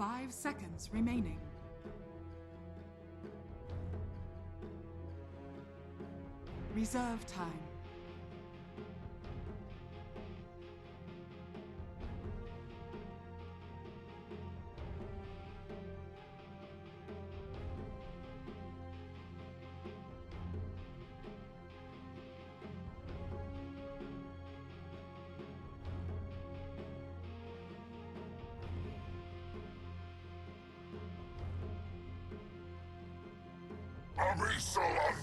5 seconds remaining. Reserve time.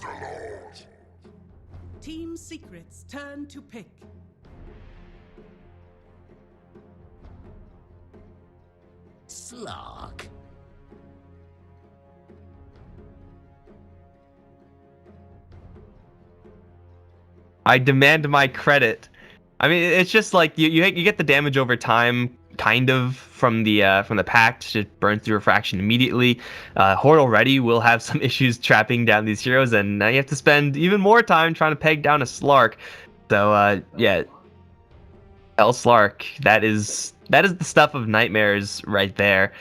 Underlord! Team Secret's turn to pick. Slark. I demand my credit. I mean, it's just like you get the damage over time, kind of from the pact. Just burns through refraction immediately. Horde already will have some issues trapping down these heroes, and now you have to spend even more time trying to peg down a Slark. So yeah, El Slark. That is the stuff of nightmares right there.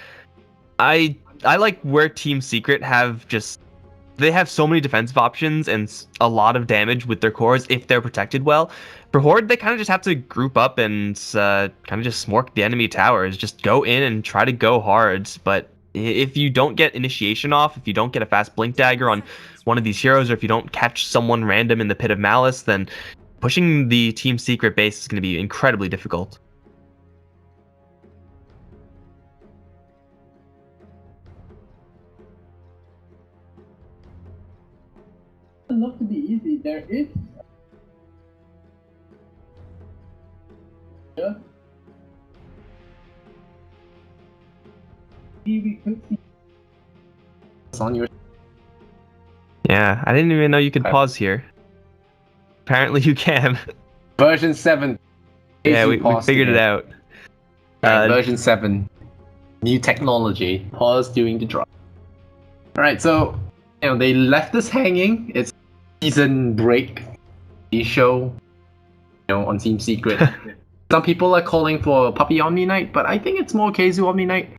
I like where Team Secret have just. They have so many defensive options and a lot of damage with their cores if they're protected well. For Horde, they kind of just have to group up and kind of just smork the enemy towers. Just go in and try to go hard. But if you don't get initiation off, if you don't get a fast blink dagger on one of these heroes, or if you don't catch someone random in the Pit of Malice, then pushing the Team Secret base is going to be incredibly difficult. Look to be easy. There is. Yeah. We could see. It's on your. Yeah, I didn't even know you could pause here. Apparently you can. Version 7. Yeah, we figured it out. Version 7. New technology. Pause during the drop. Alright, so they left us hanging. It's season break show, on Team Secret. Some people are calling for Puppy Omni Knight, but I think it's more Keizu Omni Knight.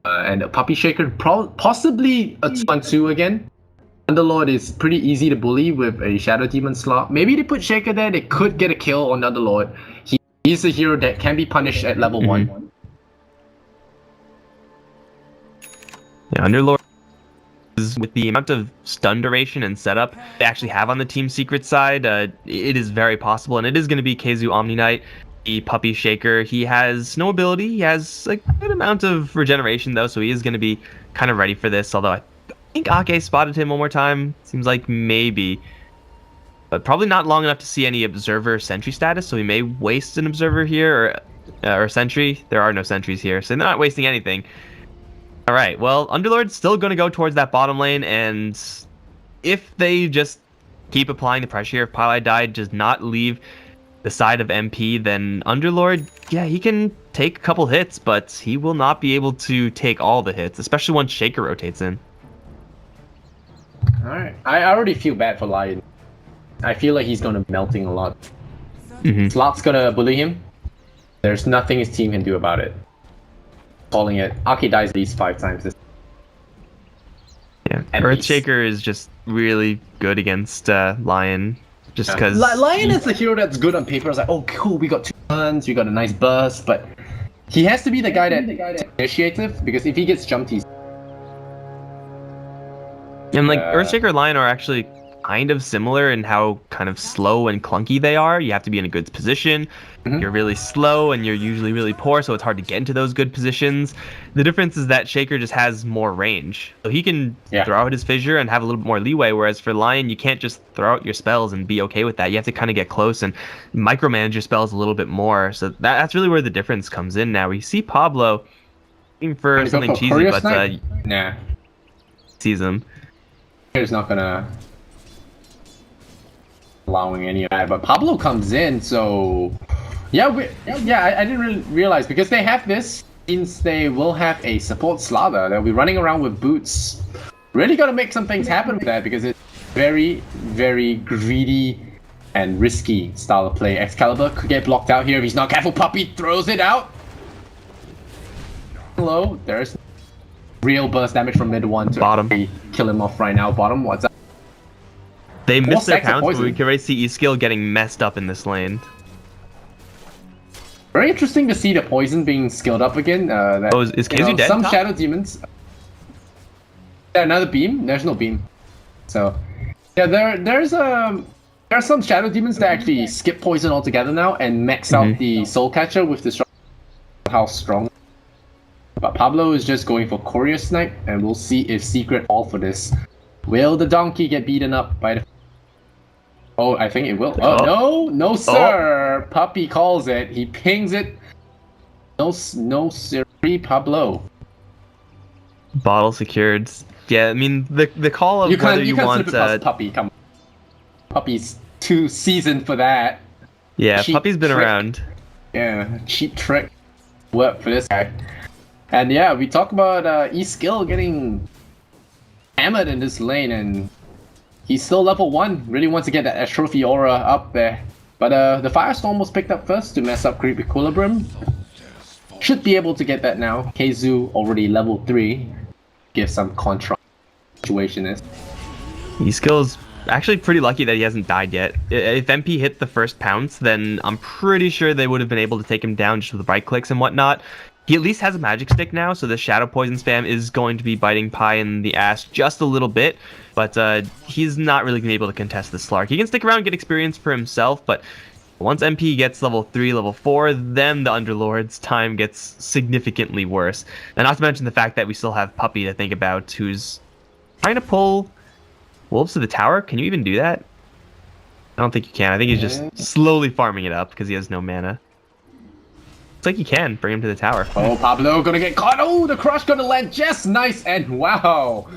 And a Puppy Shaker, possibly a 2-on-2 again. Underlord is pretty easy to bully with a Shadow Demon slot. Maybe they put Shaker there, they could get a kill on Underlord. He's a hero that can be punished at level 1. Yeah, Underlord, with the amount of stun duration and setup they actually have on the Team Secret side, it is very possible, and it is going to be Keizu Omni Knight, the Puppy Shaker. He has no ability. He has a good amount of regeneration, though, so he is going to be kind of ready for this, although I think Ake spotted him one more time. Seems like maybe. But probably not long enough to see any Observer Sentry status, so he may waste an Observer here, or Sentry. There are no Sentries here, so they're not wasting anything. Alright, well, Underlord's still going to go towards that bottom lane, and if they just keep applying the pressure here, if Pylai Dai does not leave the side of MP, then Underlord, yeah, he can take a couple hits, but he will not be able to take all the hits, especially once Shaker rotates in. Alright, I already feel bad for Lion. I feel like he's going to be melting a lot. Slot's going to bully him. There's nothing his team can do about it. Calling it. Aki dies at least 5 times this. Yeah, Earthshaker is just really good against Lion, just because Lion is the hero that's good on paper. It's like, oh cool, we got 2 turns, we got a nice burst, but he has to be the guy that's initiative, because if he gets jumped, he's. And like Earthshaker and Lion are actually kind of similar in how kind of slow and clunky they are. You have to be in a good position. You're really slow and you're usually really poor, so it's hard to get into those good positions. The difference is that Shaker just has more range. So he can throw out his fissure and have a little bit more leeway, whereas for Lion, you can't just throw out your spells and be okay with that. You have to kind of get close and micromanage your spells a little bit more. So that's really where the difference comes in now. We see Pablo looking for something cheesy, but nah. Sees him. He's not gonna allowing any of that, but Pablo comes in, so yeah, I didn't really realize, because they have this, since they will have a support StarLadder, they'll be running around with boots. Really gotta make some things happen with that, because it's very, very greedy and risky style of play. Excalibur could get blocked out here if he's not careful. Puppy throws it out. low. There's real burst damage from mid one to Bottom. kill him off right now. Bottom, what's up? They missed their stacks of pounce, but poison. we can already see E-Skill getting messed up in this lane. Very interesting to see the poison being skilled up again. Is KZU dead? Some top? shadow demons. Yeah, another beam. There's no beam. So, yeah, there are some shadow demons that actually skip poison altogether now and max out the soul catcher with the how strong. But Pablo is just going for courier snipe, and we'll see if Secret fall for this. Will the donkey get beaten up by the? Oh, I think it will. Oh, no, sir. Puppy calls it. He pings it. No, sir, Pablo. Bottle secured. Yeah, I mean the call of You whether can't you slip want it past Puppy. Come on. Puppy's too seasoned for that. yeah, cheap Puppy's been trick. around. Yeah, cheap trick. Work for this guy. And yeah, we talk about E-Skill getting hammered in this lane, and he's still level 1. Really wants to get that Trophy Aura up there. But the Firestorm was picked up first to mess up Creep Equilibrium. Should be able to get that now. KZU already level 3. Give some contrast situation is. E-Skill's actually pretty lucky that he hasn't died yet. If MP hit the first pounce, then I'm pretty sure they would have been able to take him down just with right clicks and whatnot. He at least has a magic stick now, so the Shadow Poison spam is going to be biting Pi in the ass just a little bit, but he's not really going to be able to contest the Slark. He can stick around and get experience for himself, but once MP gets level 3, level 4, then the Underlord's time gets significantly worse. And not to mention the fact that we still have Puppy to think about, who's trying to pull Wolves to the tower. Can you even do that? I don't think you can. I think he's just slowly farming it up because he has no mana. Looks like you can bring him to the tower. Oh, Pablo gonna get caught. Oh, the crush gonna land just nice, and wow,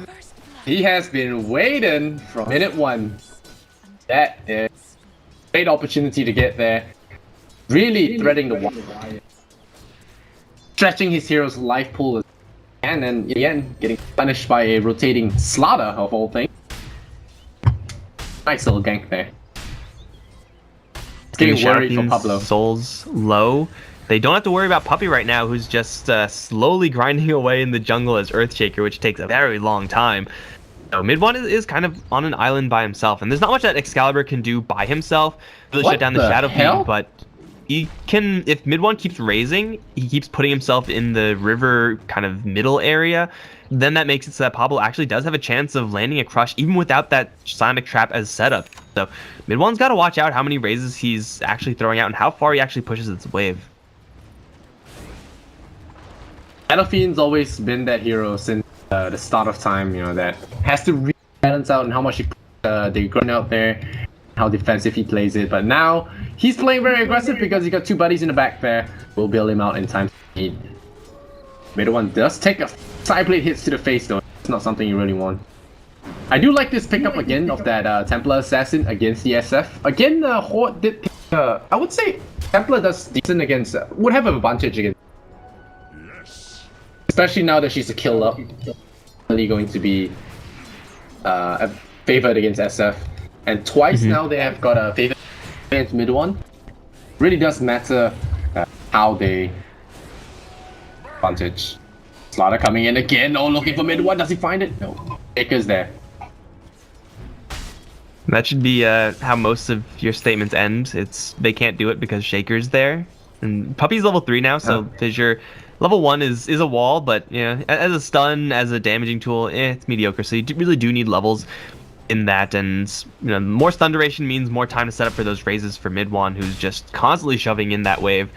he has been waiting from minute 1. That is a great opportunity to get there. Really threading the wire, stretching his hero's life pool, and then again getting punished by a rotating StarLadder of all things. Nice little gank there. It's getting worried for Pablo. Souls low. They don't have to worry about Puppy right now, who's just slowly grinding away in the jungle as Earthshaker, which takes a very long time. So mid one is kind of on an island by himself, and there's not much that Excalibur can do by himself. Really shut down the Shadow Fiend, but he can, if mid one keeps raising, he keeps putting himself in the river kind of middle area, then that makes it so that Pablo actually does have a chance of landing a crush even without that Sonic Trap as setup. So mid one's got to watch out how many raises he's actually throwing out and how far he actually pushes its wave. Shadow Fiend's always been that hero since the start of time, you know, that has to balance out and how much they grind out there, how defensive he plays it. But now he's playing very aggressive because he got 2 buddies in the back there. We'll bail him out in time. Mid one does take a side blade hits to the face though. It's not something you really want. I do like this pickup again of that Templar Assassin against the SF. Again, Horde did pick, I would say Templar does decent against, would have an advantage against. Especially now that she's a kill up, really going to be favored against SF, and twice now they have got a favor against mid one. Really does matter how they advantage. StarLadder coming in again. Oh, looking for mid one. Does he find it? No. Shaker's there. That should be how most of your statements end. It's they can't do it because Shaker's there, and Puppy's level 3 now, so Fissure. Level 1 is a wall, but you know, as a stun, as a damaging tool, it's mediocre. So you really do need levels in that, and you know, more stun duration means more time to set up for those raises for mid one, who's just constantly shoving in that wave.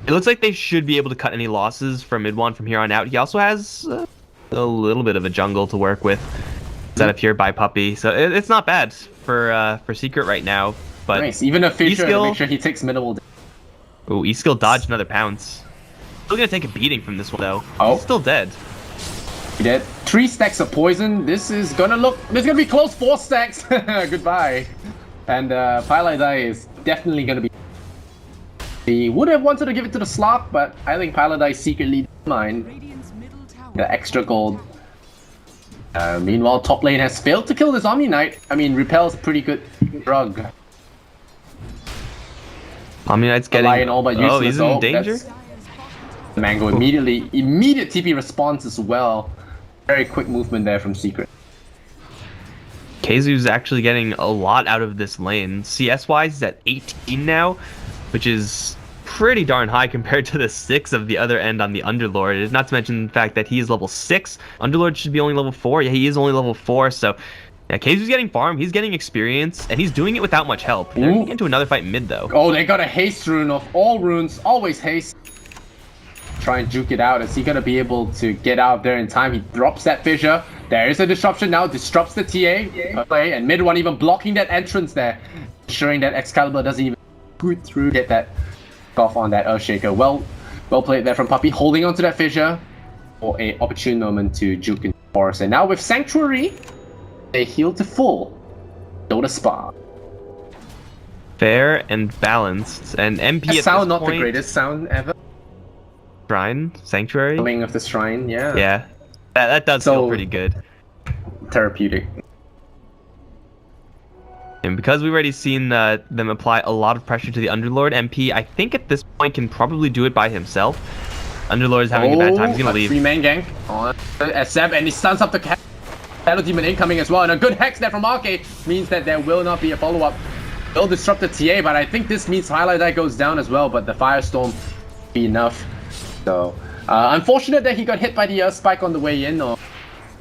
It looks like they should be able to cut any losses from mid one from here on out. He also has a little bit of a jungle to work with set up here by Puppy, so it's not bad for Secret right now. But nice. Even a Fissure to make sure he takes minimal. Oh, E-Skill dodged another pounce. Still gonna take a beating from this one though. Oh. He's still dead. He did. 3 stacks of poison. This is gonna be close. 4 stacks. Goodbye. And Paladai is definitely gonna be. He would have wanted to give it to the Slop, but I think Paladai secretly didn't mind the extra gold. Meanwhile, top lane has failed to kill this Omni Knight. I mean, Repel's a pretty good drug. Omni Knight's getting. All but useless. Oh, he's in danger. Mango immediate TP response as well. Very quick movement there from Secret. Keizu's actually getting a lot out of this lane. CS-wise, he's at 18 now, which is pretty darn high compared to the 6 of the other end on the Underlord. Not to mention the fact that he is level 6. Underlord should be only level 4. Yeah, he is only level 4, so yeah, Keizu's getting farm, he's getting experience, and he's doing it without much help. They're getting into another fight mid, though. Oh, they got a haste rune of all runes. Always haste. Try and juke it out. Is he going to be able to get out there in time? He drops that fissure. There is a disruption now. Disrupts the TA play, and mid one even blocking that entrance there, ensuring that Excalibur doesn't even boot through. Get that off on that Earthshaker. Well played there from Puppey, holding onto that fissure for a opportune moment to juke into the forest. And now with Sanctuary, they heal to full. Dota Spa. Fair and balanced, and MP at sound this not point, the greatest sound ever. Shrine, Sanctuary. Coming of the Shrine, yeah. Yeah, that does feel pretty good. Therapeutic. And because we've already seen them apply a lot of pressure to the Underlord, MP, I think at this point can probably do it by himself. Underlord is having a bad time. He's gonna leave. 3-man gank on SF, and he stuns up the Shadow Demon incoming as well. And a good hex there from Arcade means that there will not be a follow-up. Will disrupt the TA, but I think this means Highlight Eye goes down as well. But the Firestorm be enough. So unfortunate that he got hit by the Earth Spike on the way in. Or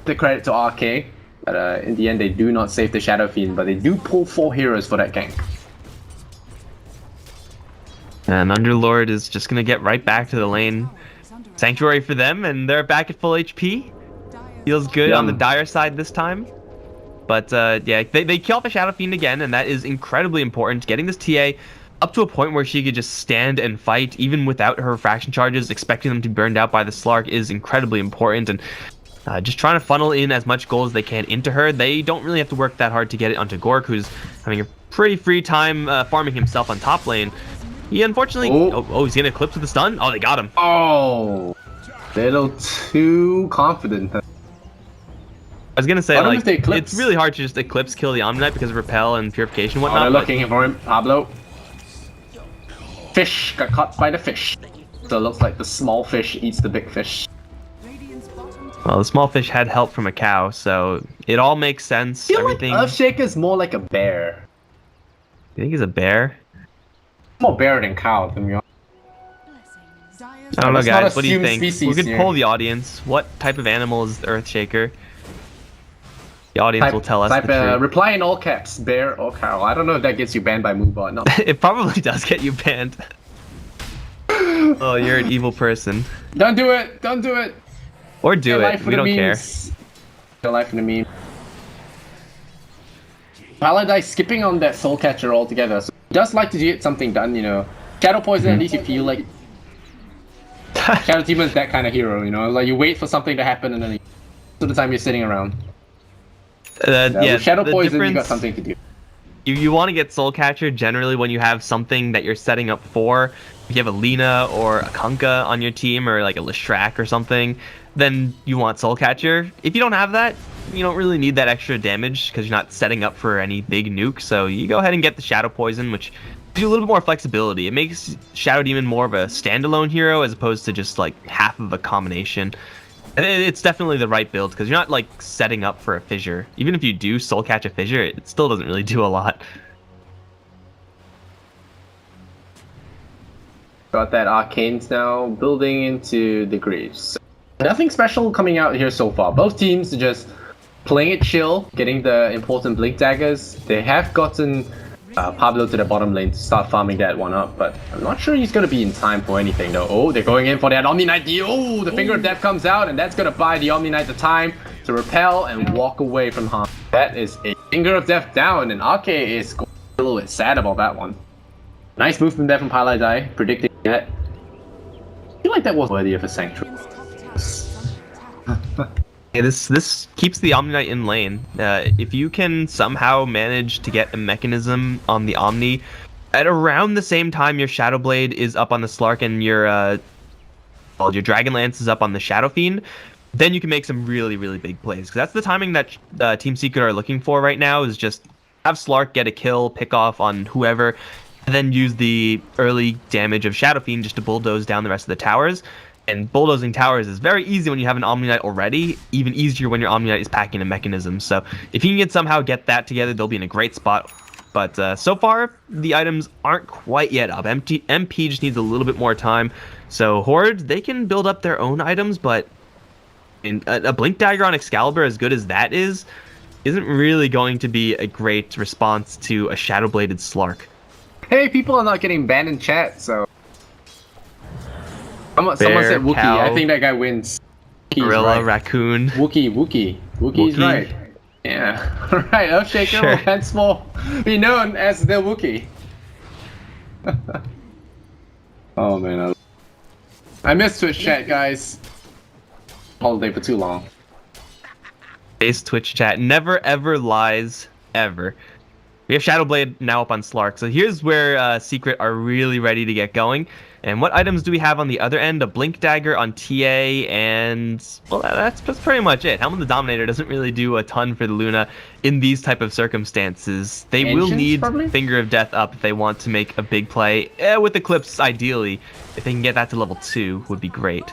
the credit to RK. But in the end, they do not save the Shadow Fiend, but they do pull 4 heroes for that gank. And Underlord is just going to get right back to the lane. Sanctuary for them, and they're back at full HP. Feels good on the Dire side this time. But yeah, they kill off a Shadow Fiend again, and that is incredibly important. Getting this TA up to a point where she could just stand and fight, even without her refraction charges, expecting them to be burned out by the Slark is incredibly important. And just trying to funnel in as much gold as they can into her. They don't really have to work that hard to get it onto Gork, who's having a pretty free time farming himself on top lane. He unfortunately... Oh, he's getting eclipsed with the stun? Oh, they got him. Oh, little too confident. I was going to say, like, it's really hard to just eclipse kill the Omniknight because of Repel and Purification and whatnot. They're looking for him. Pablo. Fish got caught by the fish. So it looks like the small fish eats the big fish. Well, the small fish had help from a cow, so it all makes sense. I feel like Earthshaker's more like a bear. You think he's a bear? More bear than cow, to be honest. I don't know, guys. What do you think? We could poll the audience. What type of animal is the Earthshaker? The audience will tell us the truth. Reply in all caps, bear or cow. I don't know if that gets you banned by Moobot. No. It probably does get you banned. Oh, you're an evil person. Don't do it! Don't do it! Or do it. We don't care. Your life in a meme. Paladin skipping on that Soul Catcher altogether. So he does like to get something done, you know. Shadow Poison, at least you feel like Shadow Demon's that kind of hero, you know. Like you wait for something to happen and then most of the time you're sitting around. Yeah, with Shadow Poison, you got something to do. You want to get Soul Catcher generally when you have something that you're setting up for. If you have a Lina or a Kunkka on your team, or like a Leshrac or something, then you want Soul Catcher. If you don't have that, you don't really need that extra damage because you're not setting up for any big nuke. So you go ahead and get the Shadow Poison, which gives you a little bit more flexibility. It makes Shadow Demon more of a standalone hero as opposed to just like half of a combination. And it's definitely the right build because you're not like setting up for a fissure. Even if you do Soul Catch a fissure, it still doesn't really do a lot. Got that Arcanes now building into the Greaves. Nothing special coming out here so far. Both teams are just playing it chill, getting the important Blink Daggers. They have gotten Pablo to the bottom lane to start farming that one up, but I'm not sure he's going to be in time for anything though. Oh, they're going in for that Omni Knight. Oh, the Finger of Death comes out, and that's going to buy the Omni Knight the time to repel and walk away from harm. That is a Finger of Death down, and RK is a little bit sad about that one. Nice movement there from Paladai, predicting that. I feel like that was worthy of a Sanctuary. Yeah, this keeps the Omni Knight in lane. If you can somehow manage to get a mechanism on the Omni at around the same time your Shadow Blade is up on the Slark and your Dragonlance is up on the Shadow Fiend, then you can make some really, really big plays. Because that's the timing that Team Secret are looking for right now, is just have Slark get a kill, pick off on whoever, and then use the early damage of Shadow Fiend just to bulldoze down the rest of the towers. And bulldozing towers is very easy when you have an Omni Knight already, even easier when your Omni Knight is packing a mechanism. So if you can somehow get that together, they'll be in a great spot. But so far, the items aren't quite yet up. MP just needs a little bit more time. So Horde, they can build up their own items, but a Blink Dagger on Excalibur, as good as that is, isn't really going to be a great response to a Shadow-Bladed Slark. Hey, people are not getting banned in chat, so... Someone said Wookiee. cow, I think that guy wins. Gorilla, right. Raccoon. Wookiee's right. Yeah. Alright, Earthshaker will henceforth be known as the Wookiee. Oh man, I miss Twitch chat, guys. Holiday for too long. Base Twitch chat never ever lies, ever. We have Shadowblade now up on Slark, so here's where Secret are really ready to get going. And what items do we have on the other end? A Blink Dagger on TA, and well, that's pretty much it. Helm of the Dominator doesn't really do a ton for the Luna in these type of circumstances. They will need probably Finger of Death up if they want to make a big play. With Eclipse, ideally, if they can get that to level 2, would be great.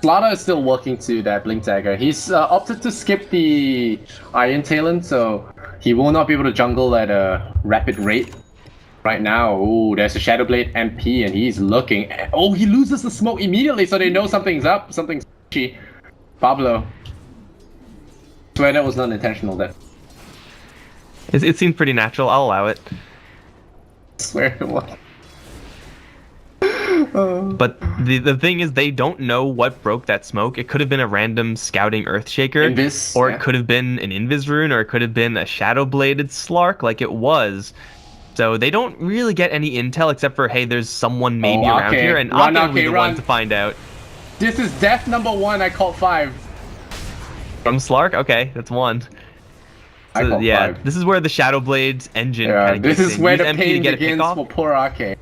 StarLadder is still working to that Blink Dagger. He's opted to skip the Iron Talon, so he will not be able to jungle at a rapid rate. Right now, ooh, there's a Shadowblade MP, and he's looking. Oh, he loses the smoke immediately, so they know something's up, something's fishy. Pablo. Swear that was not intentional. That. It seemed pretty natural. I'll allow it. Swear it was. But the thing is, they don't know what broke that smoke. It could have been a random scouting Earthshaker, Invis, or yeah. It could have been an Invis rune, or it could have been a Shadow-Bladed Slark, like it was. So they don't really get any intel except for, hey, there's someone maybe around here, and Ake will be the one to find out. This is death number 1. I called 5. From Slark? Okay, that's 1. So, yeah, 5. This is where the Shadowblade engine kind of this gets is in. where Use the MP pain to get begins a for poor Ake.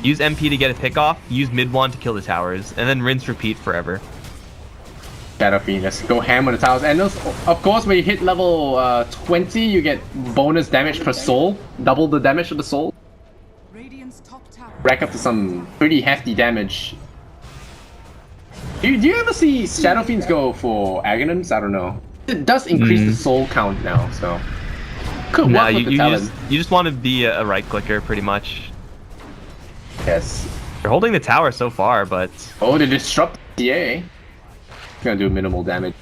Use MP to get a pick off, use mid-1 to kill the towers, and then rinse repeat forever. Shadow Fiend, just go ham on the towers. And those, of course, when you hit level 20, you get bonus damage per soul. Double the damage of the soul. Rack up to some pretty hefty damage. Do you ever see Shadow Fiends go for Aghanim's? I don't know. It does increase the soul count now, so... Could work with the talent. You just want to be a right-clicker, pretty much. Yes. They're holding the tower so far, but... Oh, they disrupt TA. Gonna do minimal damage.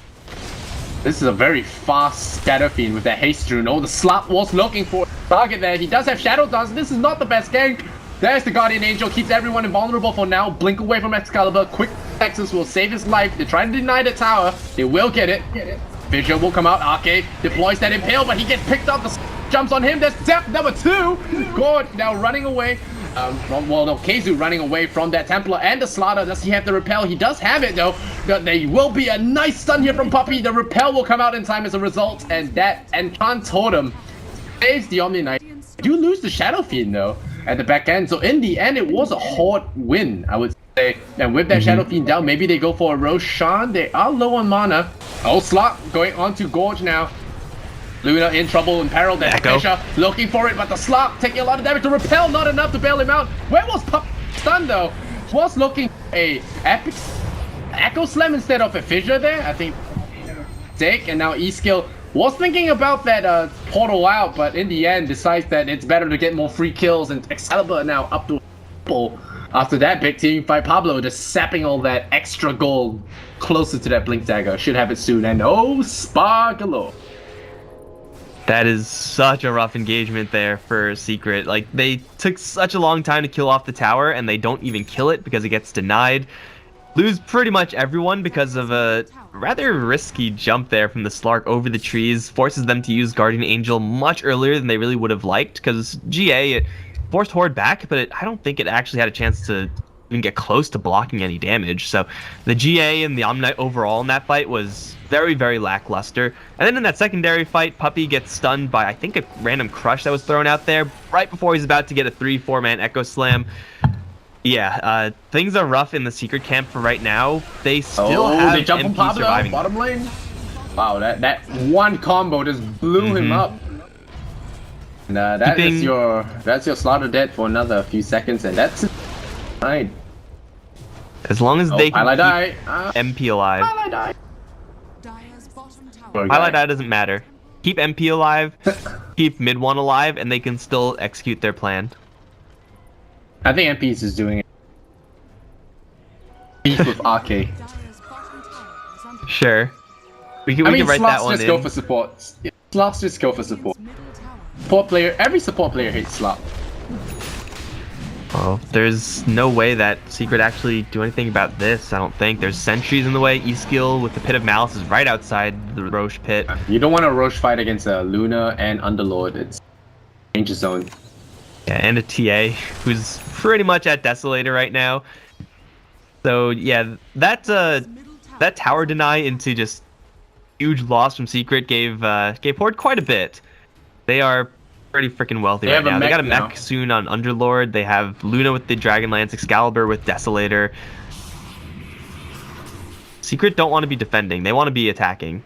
This is a very fast Shadow Fiend with that haste rune. Oh, the slap was looking for a target there. He does have Shadow Dance. This is not the best gank. There's the Guardian Angel. Keeps everyone invulnerable for now. Blink away from Excalibur. Quick Texas will save his life. They're trying to deny the tower. They will get it. Vision will come out. Ake deploys that Impale, but he gets picked up. The jumps on him. There's death number 2. God, now running away. Khezu running away from that Templar and the StarLadder. Does he have the repel? He does have it though. There will be a nice stun here from Puppey. The repel will come out in time as a result, and that Enchant Totem saves the Omni Knight. You lose the Shadow Fiend though at the back end. So in the end, it was a Horde win, I would say. And with that Shadow Fiend down, maybe they go for a Roshan. They are low on mana. Oh, Slot going on to Gorge now. Luna in trouble, in peril. There's Fisher looking for it, but the Slot taking a lot of damage. The repel not enough to bail him out. Where was Pup stunned though? Was looking a epic Echo Slam instead of a Fissure there. I think Dick, and now E-Skill was thinking about that portal out, but in the end decides that it's better to get more free kills, and Excalibur now up to triple after that big team fight. Pablo just sapping all that extra gold closer to that Blink Dagger. Should have it soon, and oh, Spa galore. That is such a rough engagement there for Secret. Like, they took such a long time to kill off the tower, and they don't even kill it because it gets denied. Lose pretty much everyone because of a rather risky jump there from the Slark over the trees. Forces them to use Guardian Angel much earlier than they really would have liked, because GA, it forced Horde back, but I don't think it actually had a chance to even get close to blocking any damage. So the GA and the Omni Knight overall in that fight was very, very lackluster. And then in that secondary fight, Puppey gets stunned by, I think, a random crush that was thrown out there right before he's about to get a 3-4 man Echo Slam. Yeah, things are rough in the Secret camp for right now. They still have they jump MP on Pablo, surviving. bottom lane. Wow, that one combo just blew him up. And that's your StarLadder dead for another few seconds, and that's it. Right. As long as they can highlight keep die. MP alive. Highlight die. Dire's bottom tower. Highlight die doesn't matter. Keep MP alive, keep mid one alive, and they can still execute their plan. I think MPs is doing it. Beef with RK. Dire's bottom tower is under Sure. We can write that one just in. go for support. Yeah, slots just go for support. middle tower. Support player, every support player hates slot. Oh, there's no way that Secret actually do anything about this. I don't think. There's sentries in the way. E-skill with the Pit of Malice is right outside the Roche pit. You don't want a Roche fight against a Luna and Underlord. It's danger zone. Yeah, and a TA who's pretty much at Desolator right now. So yeah, that tower deny into just huge loss from Secret gave Horde quite a bit. They are pretty freaking wealthy right now. They got a mech soon on Underlord. They have Luna with the Dragonlance, Excalibur with Desolator. Secret don't want to be defending. They want to be attacking.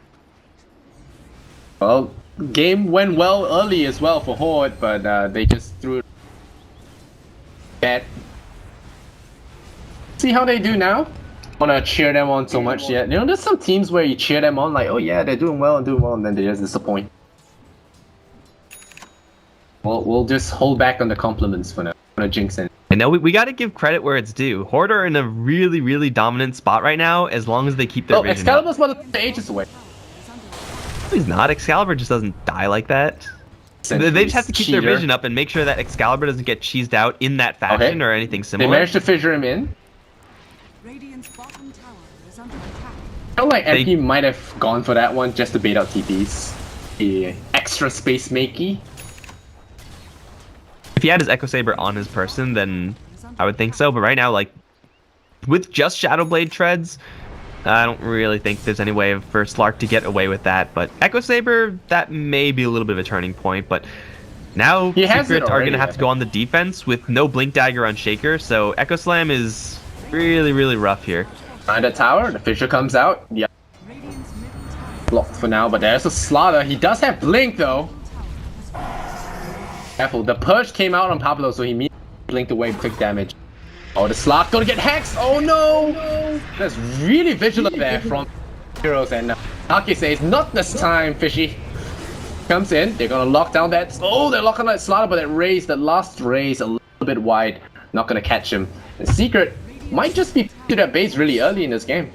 Well, game went well early as well for Horde, but they just threw it bad. See how they do now? Wanna cheer them on so much yet? You know, there's some teams where you cheer them on like, oh yeah, they're doing well, and then they just disappoint. Well, we'll just hold back on the compliments for now. I'm gonna jinx it. I know we got to give credit where it's due. Horde are in a really, really dominant spot right now, as long as they keep their vision up. Excalibur's about to ages away. He's not. Excalibur just doesn't die like that. They just have to keep their vision up and make sure that Excalibur doesn't get cheesed out in that fashion or anything similar. They managed to fissure him in. Radiant's bottom tower is under attack. I feel like MP might have gone for that one just to bait out TPs. The extra space makey. If he had his Echo Saber on his person, then I would think so. But right now, like, with just Shadowblade treads, I don't really think there's any way for Slark to get away with that. But Echo Saber, that may be a little bit of a turning point. But now Secret are going to have to go on the defense with no Blink Dagger on Shaker. So Echo Slam is really, really rough here. Find a tower, the Fissure comes out. Yeah. Blocked for now, but there's a Slaughter. He does have Blink though. Careful, the Purge came out on Pablo, so he immediately blinked away and took damage. Oh, the Slark gonna get hexed! Oh no! That's really vigilant there from Heroes, and Aki says, not this time, Fishy. Comes in, they're gonna lock down that. Oh, they're locking that Slaughter, but that last raise a little bit wide. Not gonna catch him. The Secret might just be to their base really early in this game.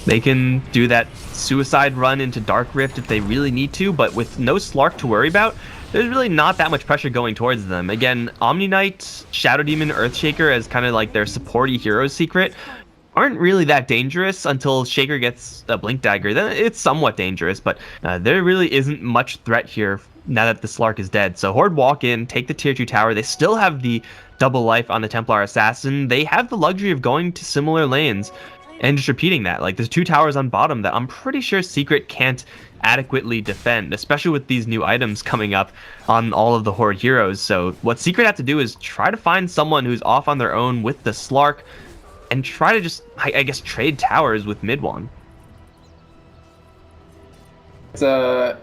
They can do that suicide run into Dark Rift if they really need to, but with no Slark to worry about, there's really not that much pressure going towards them. Again, Omni Knight, Shadow Demon, Earthshaker as kind of like their supporty hero Secret aren't really that dangerous until Shaker gets a Blink Dagger. Then it's somewhat dangerous, but there really isn't much threat here now that the Slark is dead. So Horde walk in, take the tier 2 tower. They still have the double life on the Templar Assassin. They have the luxury of going to similar lanes and just repeating that. Like, there's 2 towers on bottom that I'm pretty sure Secret can't adequately defend, especially with these new items coming up on all of the Horde heroes. So what Secret have to do is try to find someone who's off on their own with the Slark and try to just, I guess, trade towers with mid one. It's I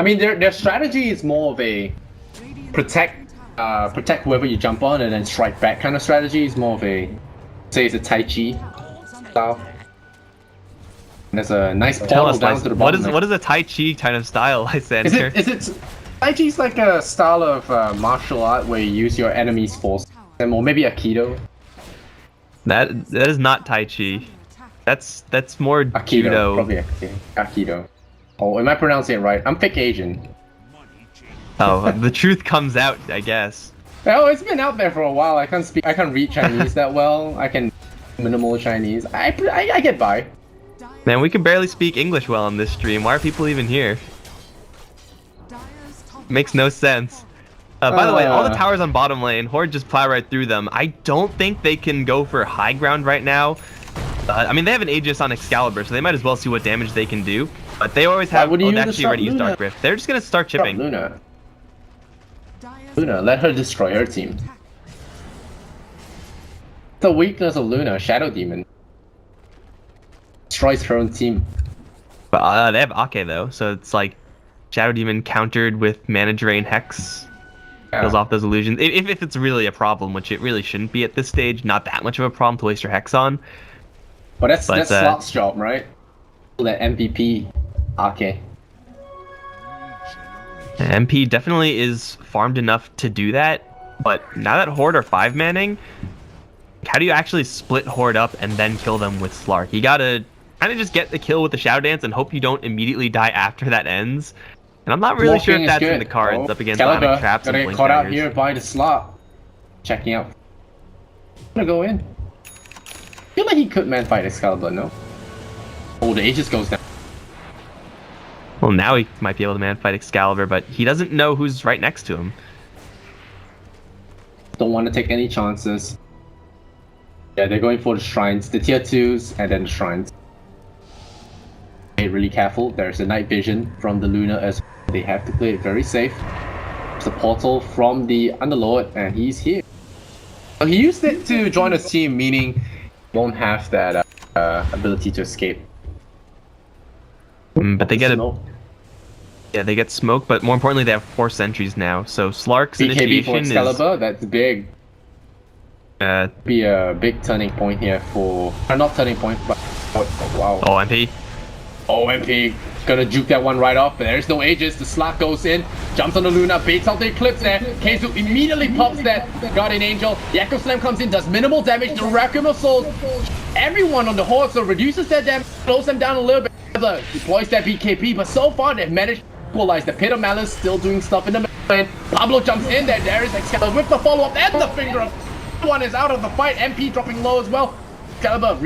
mean, their strategy is more of a protect whoever you jump on and then strike back kind of strategy. Is more of a, say, it's a Tai Chi style. And there's a nice portal down to the bottom. What is a Tai Chi kind of style, Lysander? Is it Tai Chi's like a style of martial art where you use your enemy's force, or maybe Aikido? That is not Tai Chi. That's more Aikido. Judo. Probably Aikido. Oh, am I pronouncing it right? I'm thick Asian. Oh, the truth comes out, I guess. Oh, it's been out there for a while. I can't read Chinese that well. I can minimal Chinese. I get by. Man, we can barely speak English well on this stream. Why are people even here? Makes no sense. By the way, all the towers on bottom lane, Horde just plow right through them. I don't think they can go for high ground right now. I mean, they have an Aegis on Excalibur, so they might as well see what damage they can do. But they always have actually already used Dark Rift. They're just going to start chipping. Luna, let her destroy her team. The weakness of Luna, Shadow Demon. Destroys her own team. But they have Ake though, so it's like Shadow Demon countered with Mana Drain Hex. kills off those illusions. If it's really a problem, which it really shouldn't be at this stage, not that much of a problem to waste your Hex on. But that's Slot's job, right? That MVP. Okay. MP definitely is farmed enough to do that, but now that Horde are 5-manning, how do you actually split Horde up and then kill them with Slark? You gotta kind of just get the kill with the Shadow Dance and hope you don't immediately die after that ends. And I'm not really sure if that's in the cards up against Atomic Traps and Blink caught out Daggers. here by the Slot. Checking out. I'm gonna go in. I feel like he could man fight Excalibur, no? Oh, the Aegis goes down. Well, now he might be able to man fight Excalibur, but he doesn't know who's right next to him. Don't want to take any chances. Yeah, they're going for the shrines, the tier 2s, and then the shrines. Be really careful. There's a night vision from the Luna as well. They have to play it very safe. There's a portal from the Underlord, and he's here. So he used it to join his team, meaning he won't have that ability to escape. But they get yeah, they get smoke, but more importantly, they have 4 sentries now. So Slark's BKB initiation for Excalibur, that's big. Be a big turning point here for... not turning point, but... wow. Oh, MP. Oh, MP. Gonna juke that one right off, but there's no Aegis. The Slot goes in, jumps on the Luna, baits out the Eclipse there. Keizu immediately pops that Guardian Angel. The Echo Slam comes in, does minimal damage. The Requiem of Souls. Everyone on the Horde, so reduces their damage, slows them down a little bit. Deploys that BKB, but so far they've managed to equalize. The Pit of Malice still doing stuff in the middle. And Pablo jumps in there. There is Excalibur with the follow-up and the finger of... one is out of the fight. MP dropping low as well. Excalibur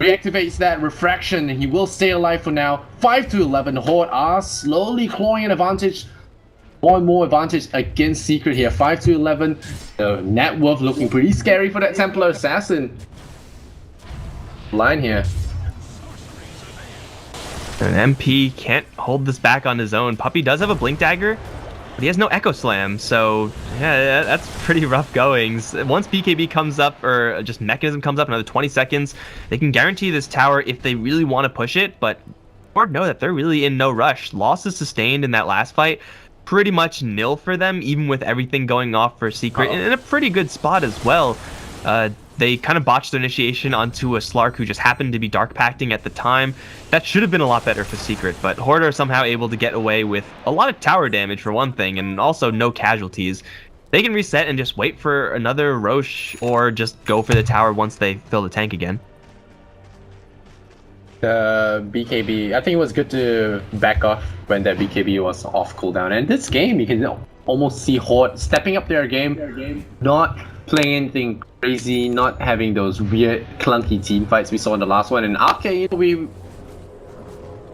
reactivates that refraction, and he will stay alive for now. 5-11. Horde are slowly clawing an advantage. More and more advantage against Secret here. 5-11. The net worth looking pretty scary for that Templar Assassin. Line here. And MP can't hold this back on his own. Puppey does have a Blink Dagger, but he has no Echo Slam, so yeah, that's pretty rough goings. Once BKB comes up, or just Mechanism comes up another 20 seconds, they can guarantee this tower if they really want to push it, but Horde know that they're really in no rush. Losses sustained in that last fight, pretty much nil for them, even with everything going off for Secret, and in a pretty good spot as well. They kind of botched their initiation onto a Slark who just happened to be Dark Pacting at the time. That should have been a lot better for Secret, but Horde are somehow able to get away with a lot of tower damage for one thing, and also no casualties. They can reset and just wait for another Roche, or just go for the tower once they fill the tank again. The BKB, I think it was good to back off when that BKB was off cooldown. And this game, you can almost see Horde stepping up their game, not playing anything crazy, not having those weird, clunky team fights we saw in the last one. And Arcade, we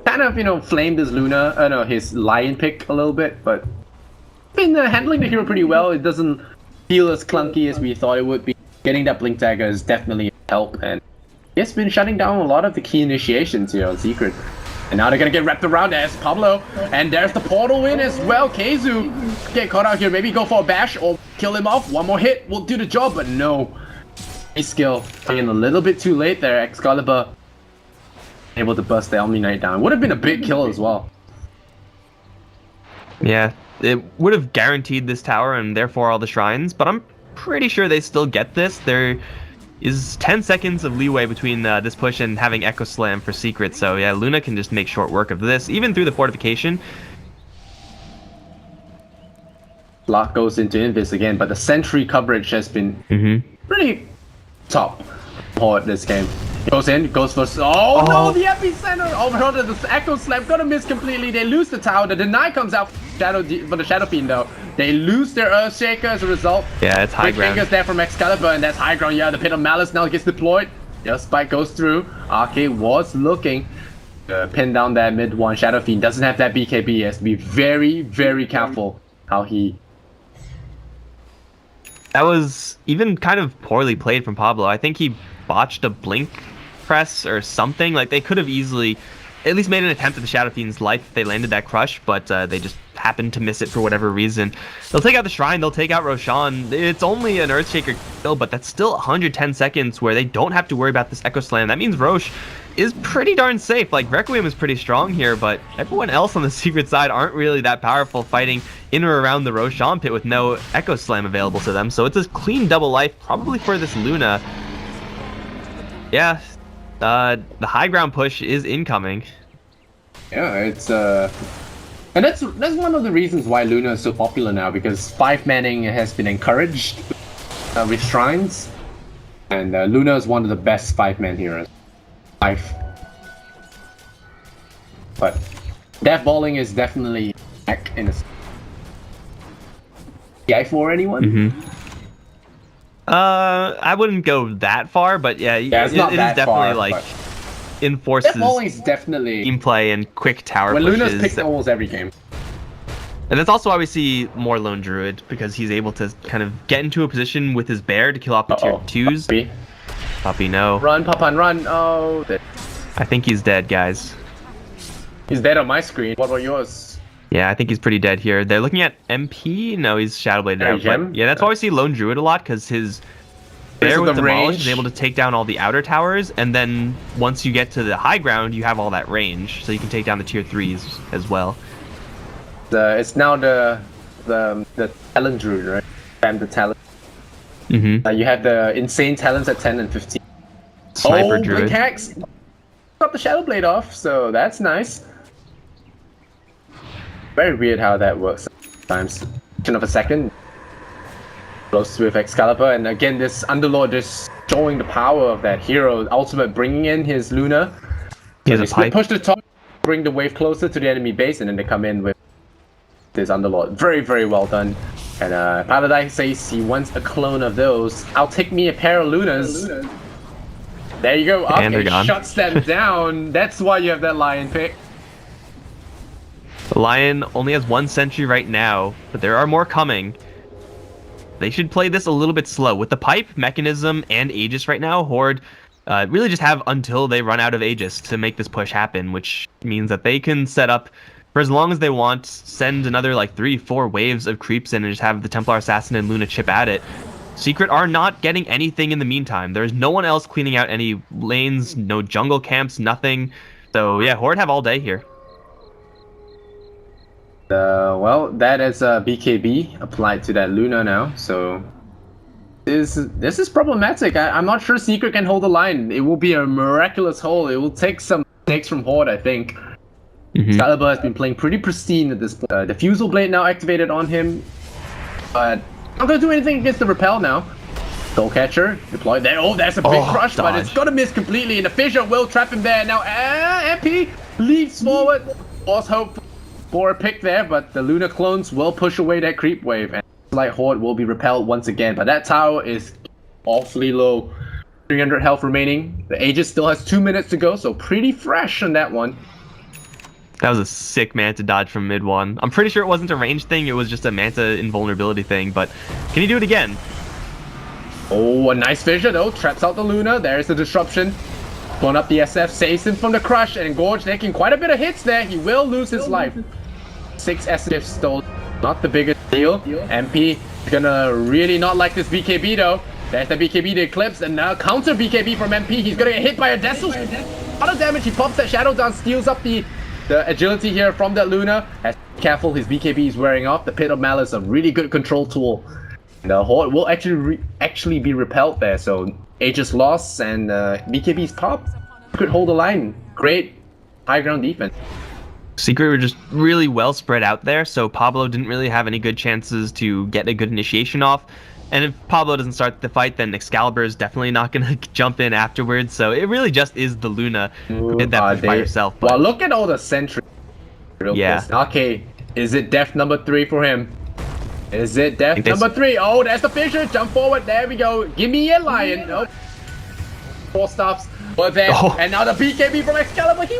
kind of, flamed his Luna, his Lion pick a little bit, but been handling the hero pretty well. It doesn't feel as clunky as we thought it would be. Getting that Blink Dagger is definitely a help, and it's been shutting down a lot of the key initiations here on Secret. And now they're gonna get wrapped around. There's Pablo, and there's the portal win as well. Keizu get caught out here. Maybe go for a bash or kill him off. One more hit will do the job, but no. His skill coming in a little bit too late there. Excalibur able to bust the Omni Knight down. Would have been a big kill as well. Yeah, it would have guaranteed this tower and therefore all the shrines, but I'm pretty sure they still get this. There is 10 seconds of leeway between this push and having Echo Slam for Secret, so yeah, Luna can just make short work of this, even through the fortification. Lock goes into Invis again, but the sentry coverage has been pretty top Horde this game. Goes in, goes for... Oh no, the epicenter! Overheard the Echo Slam, gonna miss completely. They lose the tower. The deny comes out for the Shadow Fiend though. They lose their Earthshaker as a result. Yeah, it's high ground. Fingers there from Excalibur, and that's high ground. Yeah, the Pit of Malice now gets deployed. Yeah, Spike goes through. Arcade was looking to pin down that mid one. Shadow Fiend doesn't have that BKB. He has to be very, very careful how he... That was even kind of poorly played from Pablo. I think he botched a blink press or something. Like, they could have easily at least made an attempt at the Shadow Fiend's life if they landed that crush, but they just happened to miss it for whatever reason. They'll take out the Shrine, they'll take out Roshan. It's only an Earthshaker kill, but that's still 110 seconds where they don't have to worry about this Echo Slam. That means Roche is pretty darn safe. Like, Requiem is pretty strong here, but everyone else on the Secret side aren't really that powerful, fighting in or around the Roshan pit with no Echo Slam available to them. So it's a clean double life, probably for this Luna. Yeah, the high ground push is incoming. Yeah, it's and that's one of the reasons why Luna is so popular now, because 5-manning has been encouraged with shrines, and Luna is one of the best 5-man heroes. But death balling is definitely back in a CI for anyone. I wouldn't go that far, but yeah, it is definitely far, like enforces death balling is definitely gameplay and quick tower when pushes. Luna's picked almost every game. And that's also why we see more Lone Druid, because he's able to kind of get into a position with his bear to kill off the tier 2s. Puppy, no. Run, Papan, run! Oh, I think he's dead, guys. He's dead on my screen. What about yours? Yeah, I think he's pretty dead here. They're looking at MP. No, he's Shadowbladed out. But yeah, that's why we see Lone Druid a lot, because his bear with Demolish is able to take down all the outer towers, and then once you get to the high ground, you have all that range, so you can take down the tier 3s as well. It's now the talent druid, right? And the talent. You have the insane talents at 10 and 15. Sniper druid. Blink hacks got the Shadow Blade off, so that's nice. Very weird how that works sometimes. Of a second. Close with Excalibur, and again this Underlord just showing the power of that hero. Ultimate bringing in his Luna. He has a pipe. Push the top, bring the wave closer to the enemy base, and then they come in with this Underlord. Very, very well done. And Paladine says he wants a clone of those. I'll take me a pair of Lunas. There you go, up and shuts them down. That's why you have that Lion pick. The Lion only has 1 sentry right now, but there are more coming. They should play this a little bit slow. With the pipe, mechanism, and Aegis right now, Horde really just have until they run out of Aegis to make this push happen, which means that they can set up for as long as they want, send another like 3-4 waves of creeps in, and just have the Templar Assassin and Luna chip at it. Secret are not getting anything in the meantime. There's no one else cleaning out any lanes, no jungle camps, nothing. So yeah, Horde have all day here. Well, that is BKB applied to that Luna now, so this is problematic. I'm not sure Secret can hold the line. It will be a miraculous hold. It will take some takes from Horde, I think. Excalibur has been playing pretty pristine at this point. The Fusel Blade now activated on him, but not gonna do anything against the Repel now. Soul Catcher deployed there. Oh, that's a big crush, but it's gonna miss completely, and the Fissure will trap him there. Now MP leaps forward. Was hope for a pick there, but the Luna clones will push away that creep wave, and Light Horde will be repelled once again. But that tower is awfully low. 300 health remaining. The Aegis still has 2 minutes to go, so pretty fresh on that one. That was a sick Manta dodge from mid one. I'm pretty sure it wasn't a range thing, it was just a Manta invulnerability thing, but can he do it again? Oh, a nice Fissure though, traps out the Luna, there's the disruption. Going up the SF, saves him from the crush, and Gorge taking quite a bit of hits there. He will lose his life. 6 SF stole, not the biggest deal. MP is gonna really not like this BKB though. There's the BKB, the Eclipse, and now counter BKB from MP. He's gonna get hit by a Dazzle. A lot of damage, he pops that Shadow down, steals up the agility here from that Luna. Has to be careful, his BKB is wearing off. The Pit of Malice, a really good control tool. And the Horde will actually be repelled there, so Aegis lost and BKB's pop could hold the line. Great high ground defense. Secret were just really well spread out there, so Pablo didn't really have any good chances to get a good initiation off. And if Pablo doesn't start the fight, then Excalibur is definitely not going to jump in afterwards. So it really just is the Luna who did that push by herself. But... Well, look at all the sentries. Yeah. Okay, is it death number 3 for him? Is it death number 3? Oh, there's the Fissure. Jump forward. There we go. Give me a Lion. Oh. 4 stops. But then, and now the BKB from Excalibur. He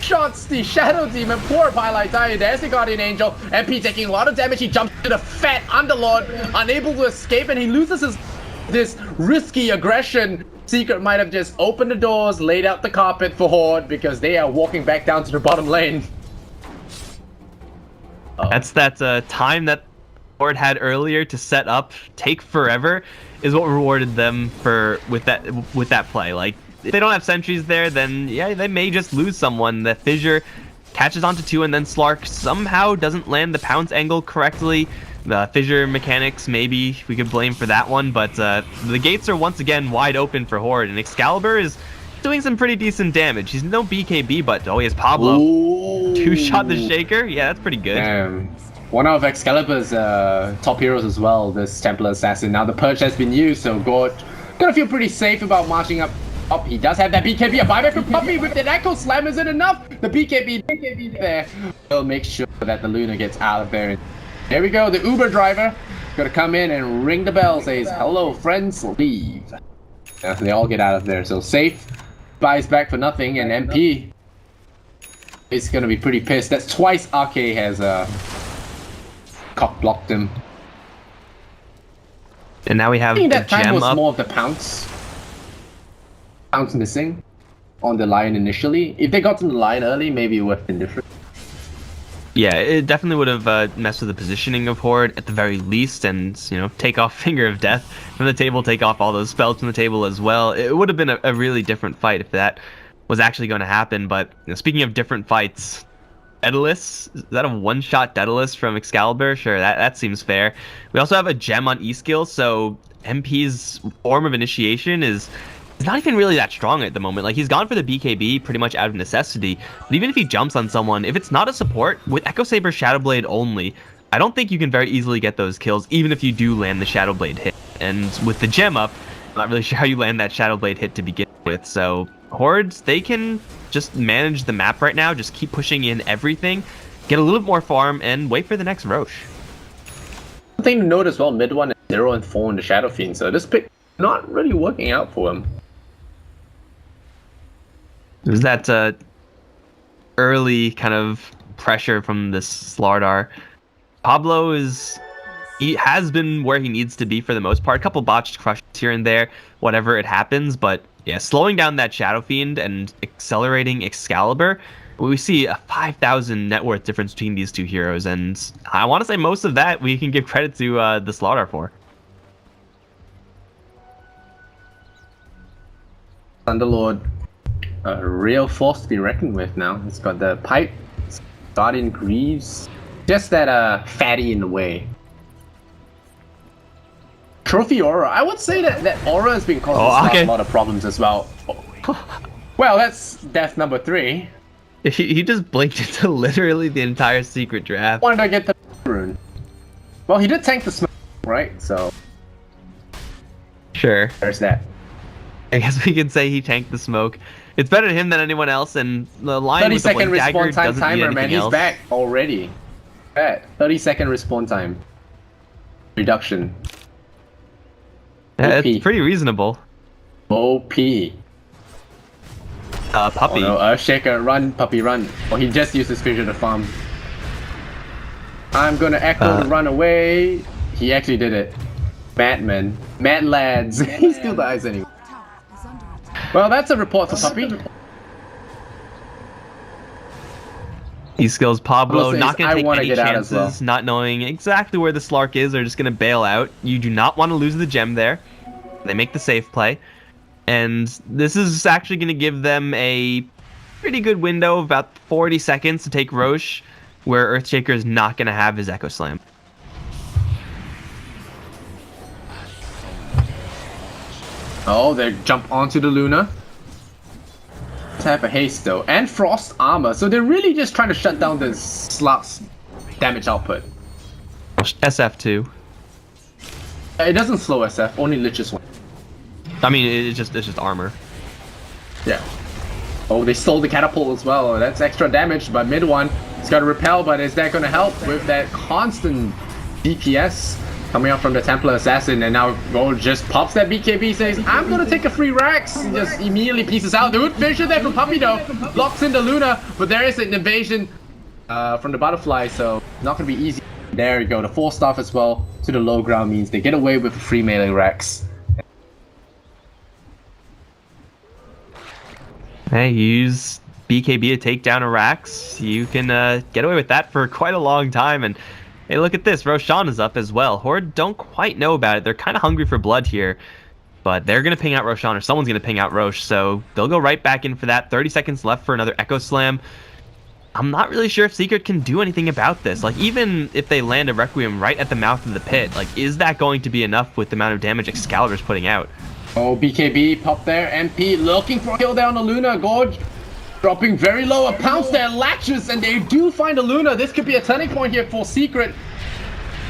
shots the Shadow Demon. Poor Pilot Dai. There's the Guardian Angel. MP taking a lot of damage. He jumps to the fat Underlord, unable to escape, and he loses this risky aggression. Secret might have just opened the doors, laid out the carpet for Horde, because they are walking back down to the bottom lane. That's that time that Horde had earlier to set up take forever, is what rewarded them with that play. Like, if they don't have sentries there, then yeah, they may just lose someone. The Fissure catches onto 2, and then Slark somehow doesn't land the pounce angle correctly. The Fissure mechanics, maybe we could blame for that one, but the gates are once again wide open for Horde, and Excalibur is doing some pretty decent damage. He's no BKB, but he has Pablo. Ooh. 2-shot the Shaker. Yeah, that's pretty good. One of Excalibur's top heroes as well, this Templar Assassin. Now the Purge has been used, so God gonna feel pretty safe about marching up. He does have that BKB, a buyback from Puppey with the Echo Slam. Is it enough? The BKB there will make sure that the Luna gets out of there. There we go, the Uber driver gonna come in and ring the bell, says, hello friends, leave. They all get out of there, so safe buys back for nothing, and MP is gonna be pretty pissed. That's twice RK has cock blocked him. And now we have I think the that time gem was up. more of the pounce missing on the line initially. If they got to the line early, maybe it would have been different. Yeah, it definitely would have messed with the positioning of Horde at the very least, and take off Finger of Death from the table, take off all those spells from the table as well. It would have been a really different fight if that was actually going to happen. But speaking of different fights, Daedalus, is that a one-shot Daedalus from Excalibur? Sure, that seems fair. We also have a gem on E-skill, so MP's form of initiation is not even really that strong at the moment. Like, he's gone for the BKB pretty much out of necessity, but even if he jumps on someone, if it's not a support, with Echo Saber Shadowblade only, I don't think you can very easily get those kills, even if you do land the Shadowblade hit. And with the gem up, I'm not really sure how you land that Shadowblade hit to begin with, so Hordes, they can just manage the map right now, just keep pushing in everything, get a little bit more farm, and wait for the next Roche. One thing to note as well, mid 1 is 0 and 4 in the Shadow Fiend, so this pick not really working out for him. There's that early kind of pressure from this StarLadder. Pablo he has been where he needs to be for the most part. A couple botched crushes here and there, whatever it happens, but yeah, slowing down that Shadow Fiend and accelerating Excalibur, we see a 5,000 net worth difference between these two heroes, and I want to say most of that we can give credit to the StarLadder for. Thunderlord, a real force to be reckoned with now. It's got the pipe, Guardian Greaves, just that fatty in the way. Trophy Aura, I would say that Aura has been causing a lot of problems as well. Well, that's death number 3. He just blinked into literally the entire secret draft. Wanted to get the rune. Well, he did tank the smoke, right? So sure, there's that. I guess we can say he tanked the smoke. It's better to him than anyone else, and the line with the 30-second blink dagger respawn time doesn't timer, need man. anything He's else. back already. 30-second respawn time. Reduction. Yeah, it's pretty reasonable. OP. Puppey. Oh no, Earthshaker, run, Puppey, run. Oh, he just used his Fissure to farm. I'm gonna Echo to run away. He actually did it. Madman. Mad lads. He still dies anyway. Well, that's a report for Puppey. He skills Pablo, Says, not going to take any chances, well. not knowing exactly where the Slark is. They're just going to bail out. You do not want to lose the gem there. They make the safe play. And this is actually going to give them a pretty good window of about 40 seconds to take Roche, where Earthshaker is not going to have his Echo Slam. Oh, they jump onto the Luna. Type of haste though, and frost armor. So they're really just trying to shut down the Slot's damage output. SF2. It doesn't slow SF, only Lich's one. I mean, it's just armor. Yeah. Oh, they stole the catapult as well. That's extra damage, but mid one, it's got to repel, but is that going to help with that constant DPS coming up from the Templar Assassin? And now Gold just pops that BKB, says, I'm going to take a free Rax, and just immediately pieces out. The Good Fissure there from Puppey though, blocks in the Luna, but there is an invasion from the Butterfly, so not going to be easy. There you go, the 4-staff as well to the low ground means they get away with a free melee Rax. Hey, use BKB to take down a Rax. You can get away with that for quite a long time, and Hey, look at this. Roshan is up as well. Horde don't quite know about it. They're kind of hungry for blood here. But they're going to ping out Roshan, or someone's going to ping out Rosh. So they'll go right back in for that. 30 seconds left for another Echo Slam. I'm not really sure if Secret can do anything about this. Like, even if they land a Requiem right at the mouth of the pit, like, is that going to be enough with the amount of damage Excalibur's putting out? Oh, BKB pop there. MP looking for a kill down the Luna. Gorge dropping very low. A pounce there, latches, and they do find a Luna. This could be a turning point here for Secret.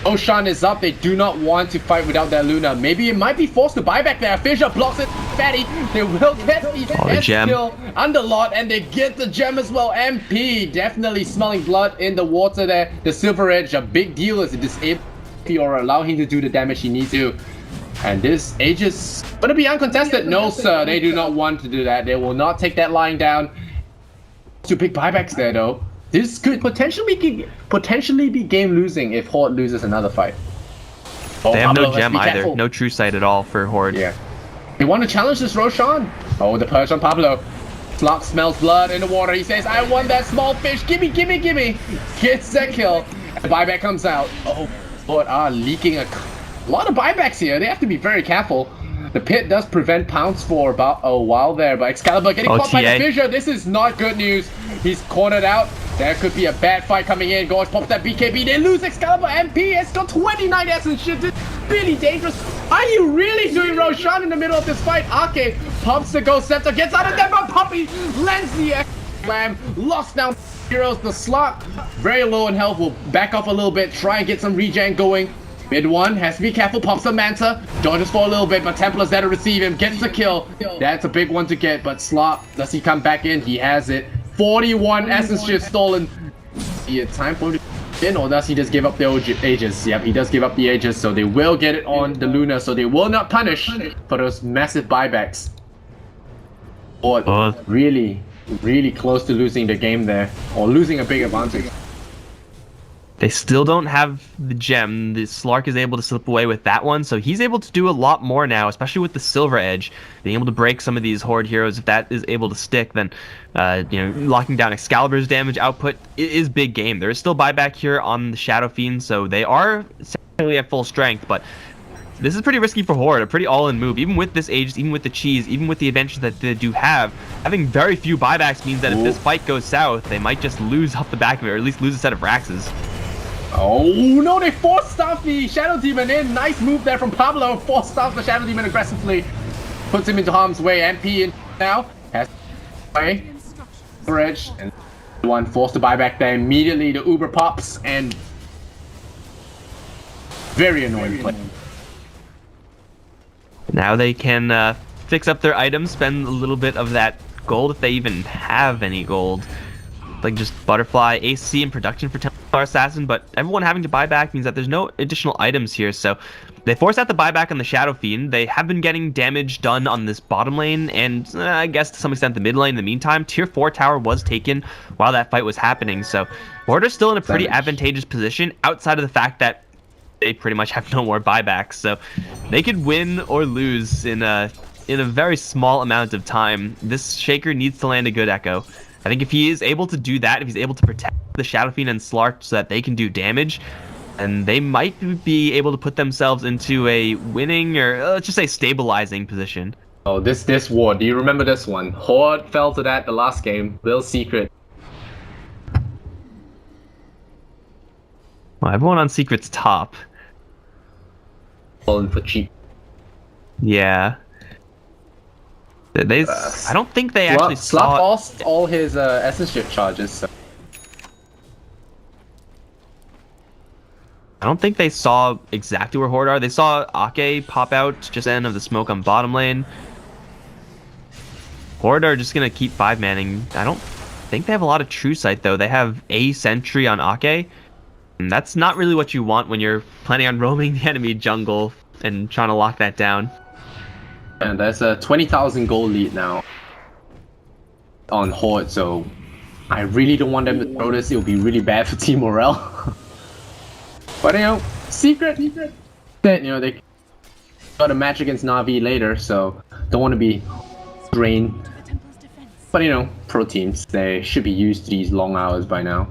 Roshan is up. They do not want to fight without their Luna. Maybe it might be forced to buy back there. Fissure blocks it. Fatty. They will get the S-kill under lot, and they get the gem as well. MP definitely smelling blood in the water there. The Silver Edge, a big deal as it disables or allow him to do the damage he needs to. And this Age is going to be uncontested. No, sir. They do not want to do that. They will not take that lying down. Two big buybacks there, though. This could potentially be game losing if Horde loses another fight. Oh, they have Pablo, no gem either. Careful. No true sight at all for Horde. Yeah. They want to challenge this Roshan. Oh, the perch on Pablo. Slock smells blood in the water. He says, I want that small fish. Gimme, gimme, gimme. Gets that kill. The buyback comes out. Oh, Horde are leaking a lot of buybacks here. They have to be very careful. The pit does prevent pounce for about a while there, but Excalibur getting caught by the Fissure. This is not good news. He's cornered out. There could be a bad fight coming in. Gorge pops that BKB. They lose Excalibur. MP has got 29 essence shit. This is really dangerous. Are you really doing Roshan in the middle of this fight? Arcade pops the Ghost Scepter. Gets out of there, but Puppy lands the Slam. Lost down heroes. The slot very low in health. Will back off a little bit. Try and get some regen going. Mid one has to be careful. Pops the Manta. Dodges for a little bit, but Templar's there to receive him. Gets the kill. That's a big one to get, but Slot, does he come back in? He has it. 41 essence shift stolen. Yeah, time for him to in, or does he just give up the Aegis? Yep, he does give up the Aegis, so they will get it on the Luna, so they will not punish for those massive buybacks. Or really, really close to losing the game there, or losing a big advantage. They still don't have the gem. The Slark is able to slip away with that one, so he's able to do a lot more now, especially with the Silver Edge, being able to break some of these Horde heroes. If that is able to stick, then locking down Excalibur's damage output is big game. There is still buyback here on the Shadow Fiend, so they are essentially at full strength, but this is pretty risky for Horde, a pretty all-in move. Even with this Aegis, even with the cheese, even with the advantage that they do have, having very few buybacks means that if this fight goes south, they might just lose off the back of it, or at least lose a set of Raxes. Oh no, they forced staff the Shadow Demon in. Nice move there from Pablo. Forced staff the Shadow Demon aggressively. Puts him into harm's way. MP in now. Has way. Bridge. And one forced to buy back there. Immediately the Uber pops and very annoying play. Now they can fix up their items, spend a little bit of that gold if they even have any gold. Like just Butterfly, AC, and production for Templar Assassin, but everyone having to buy back means that there's no additional items here, so they force out the buyback on the Shadow Fiend. They have been getting damage done on this bottom lane, and I guess to some extent the mid lane in the meantime. Tier 4 tower was taken while that fight was happening, so Horde is still in a pretty advantageous position outside of the fact that they pretty much have no more buybacks, so they could win or lose in a very small amount of time. This Shaker needs to land a good Echo. I think if he is able to do that, if he's able to protect the Shadow Fiend and Slark so that they can do damage, and they might be able to put themselves into a winning, or let's just say stabilizing position. Oh, this war, do you remember this one? Horde fell to that the last game. Will Secret. Well, everyone on Secret's top. Falling for cheap. Yeah. I don't think they actually saw... Slap lost all his essence shift charges, so... I don't think they saw exactly where Horde are. They saw Ake pop out just end of the smoke on bottom lane. Horde are just going to keep 5-manning. I don't think they have a lot of true sight, though. They have a sentry on Ake. And that's not really what you want when you're planning on roaming the enemy jungle and trying to lock that down. And there's a 20,000 gold lead now on Horde, so I really don't want them to throw this. It'll be really bad for team morale. But Secret, then they got a match against Na'Vi later, so don't want to be drained. But pro teams, they should be used to these long hours by now.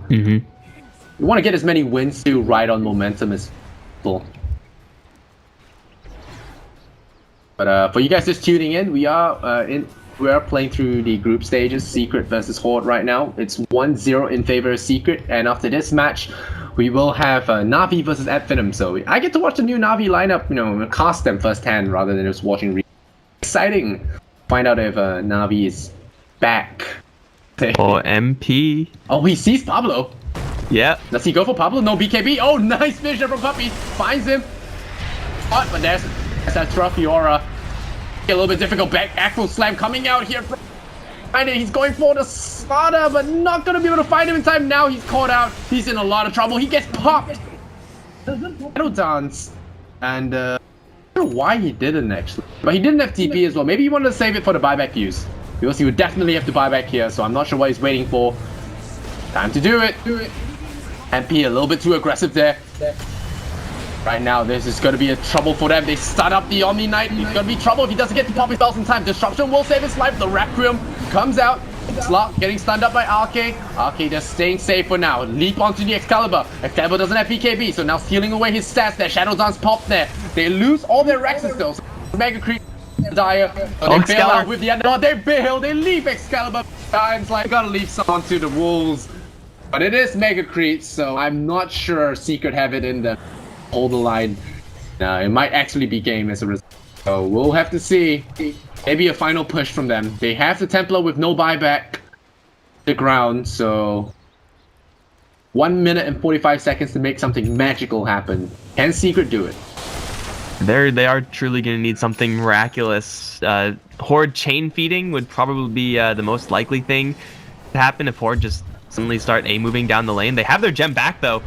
You want to get as many wins to ride on momentum as possible. But for you guys just tuning in, we are playing through the group stages, Secret versus Horde right now. It's 1-0 in favor of Secret, and after this match, we will have Na'Vi versus Advenom. So I get to watch the new Na'Vi lineup, you know, cast them firsthand rather than just watching. Exciting. Find out if Na'Vi is back. Oh, MP. Oh, he sees Pablo. Yeah. Does he go for Pablo? No, BKB. Oh, nice vision from Puppy. Finds him. Oh, but there's that Fiora. A little bit difficult. Back Aqua Slam coming out here. He's going for the StarLadder, but not going to be able to find him in time. Now he's caught out. He's in a lot of trouble. He gets popped. Shadow Dance. And I don't know why he didn't actually. But he didn't have TP as well. Maybe he wanted to save it for the buyback use. Because he would definitely have to buy back here, so I'm not sure what he's waiting for. Time to do it. MP a little bit too aggressive there. Right now, this is going to be a trouble for them. They start up the Omni Knight. He's going to be trouble if he doesn't get to pop his spells in time. Disruption will save his life. The Requiem comes out. Slot getting stunned up by RK. RK just staying safe for now. Leap onto the Excalibur. Excalibur doesn't have BKB, so now stealing away his stats there. Shadow Dance popped there. They lose all their Rexes though. So Mega Creep. Dire. They bail out with the Underlord. They bail. They leave Excalibur. Times like gotta leave someone to the wolves. But it is Mega Creep, so I'm not sure Secret have it in them. Hold the line. It might actually be game as a result. So we'll have to see. Maybe a final push from them. They have the Templar with no buyback to the ground, so 1 minute and 45 seconds to make something magical happen. Can Secret do it? They are truly going to need something miraculous. Horde chain feeding would probably be the most likely thing to happen if Horde just suddenly start moving down the lane. They have their gem back though.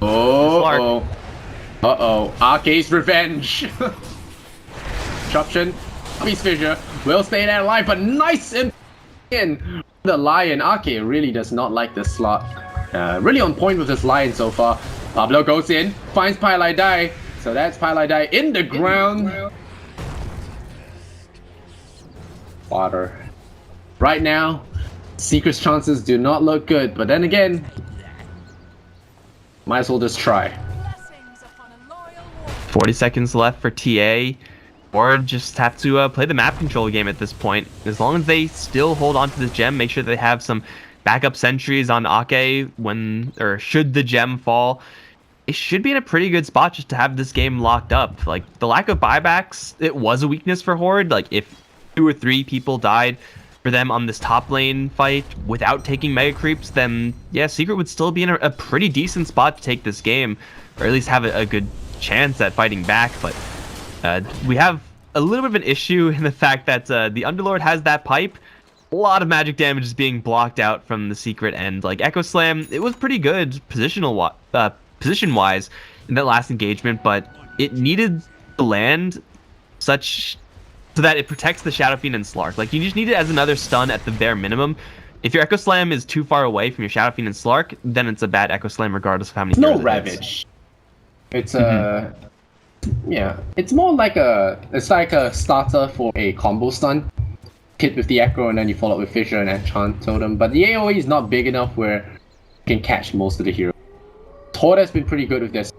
Oh. RK's revenge. Disruption. Puppy's Fissure will stay there alive, but nice in the Lion. RK really does not like this slot. Really on point with this Lion so far. Pablo goes in, finds Pylai Die. So that's Pylai Die in the ground. Water. Right now, Secret's chances do not look good, but then again, might as well just try. 40 seconds left for TA, or just have to play the map control game at this point. As long as they still hold on to this gem, make sure they have some backup sentries on Ake should the gem fall. It should be in a pretty good spot just to have this game locked up. Like, the lack of buybacks, it was a weakness for Horde. Like, if 2 or 3 people died for them on this top lane fight without taking Mega Creeps, then yeah, Secret would still be in a pretty decent spot to take this game, or at least have a good chance at fighting back. But we have a little bit of an issue in the fact that the Underlord has that pipe. A lot of magic damage is being blocked out from the Secret end. Like, Echo Slam, it was pretty good position-wise in that last engagement, but it needed to land such so that it protects the Shadow Fiend and Slark. Like, you just need it as another stun at the bare minimum. If your Echo Slam is too far away from your Shadow Fiend and Slark, then it's a bad Echo Slam regardless of how many heroes Ravage. It's yeah, it's more like it's like a starter for a combo stun. Hit with the Echo and then you follow up with Fissure and Enchant Totem. But the AoE is not big enough where you can catch most of the heroes. Horde has been pretty good with this.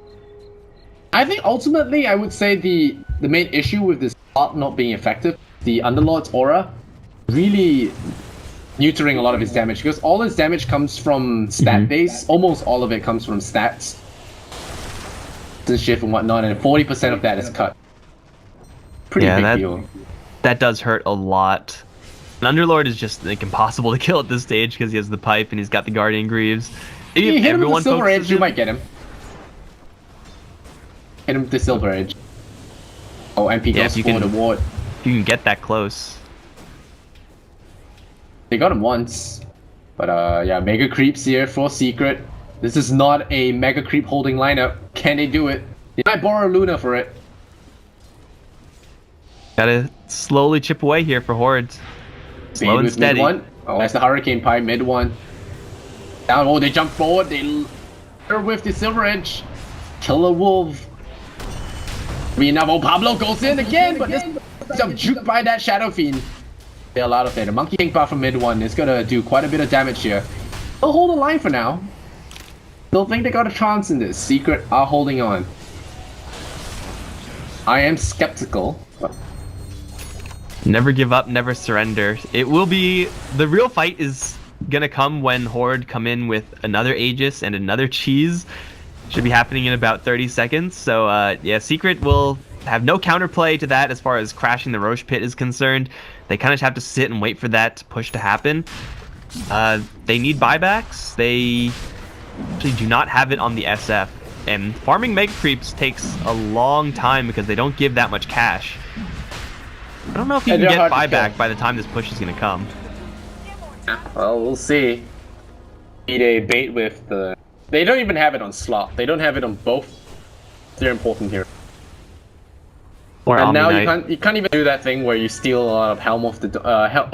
I think ultimately I would say the main issue with this slot not being effective, the Underlord's aura really neutering a lot of his damage, because all his damage comes from stat base. Almost all of it comes from stats. Shift and whatnot, and 40% of that is cut. Pretty big deal. That does hurt a lot. An Underlord is just like impossible to kill at this stage because he has the pipe and he's got the Guardian Greaves. If you hit him with the Silver Edge, you might get him. Hit him with the Silver Edge. Oh, MP goes for the ward. You can get that close. They got him once. But yeah, Mega Creeps here for Secret. This is not a Mega Creep holding lineup. Can they do it? They might borrow Luna for it. Gotta slowly chip away here for Horde. Slow and steady. Mid-1. Oh, that's the Hurricane Pie, mid-1. Down, oh, they jump forward. They with the Silver Edge. Kill a wolf. Oh, Pablo goes in again, but this jump juked by that Shadow Fiend. Bail out of it. A Monkey King buff from mid-1 is gonna do quite a bit of damage here. They'll hold the line for now. Still think they got a chance in this. Secret are holding on. I am skeptical. But... Never give up, never surrender. It will be... The real fight is gonna come when Horde come in with another Aegis and another cheese. Should be happening in about 30 seconds. So, yeah, Secret will have no counterplay to that as far as crashing the Roche Pit is concerned. They kind of have to sit and wait for that push to happen. They need buybacks. They actually do not have it on the SF. And farming Mega Creeps takes a long time because they don't give that much cash. I don't know if you can get buyback by the time this push is going to come. Well, we'll see. Need a bait with the... They don't even have it on slot. They don't have it on both. They're important here. Or and now Omni-Knight. you can't even do that thing where you steal a lot of Helm of the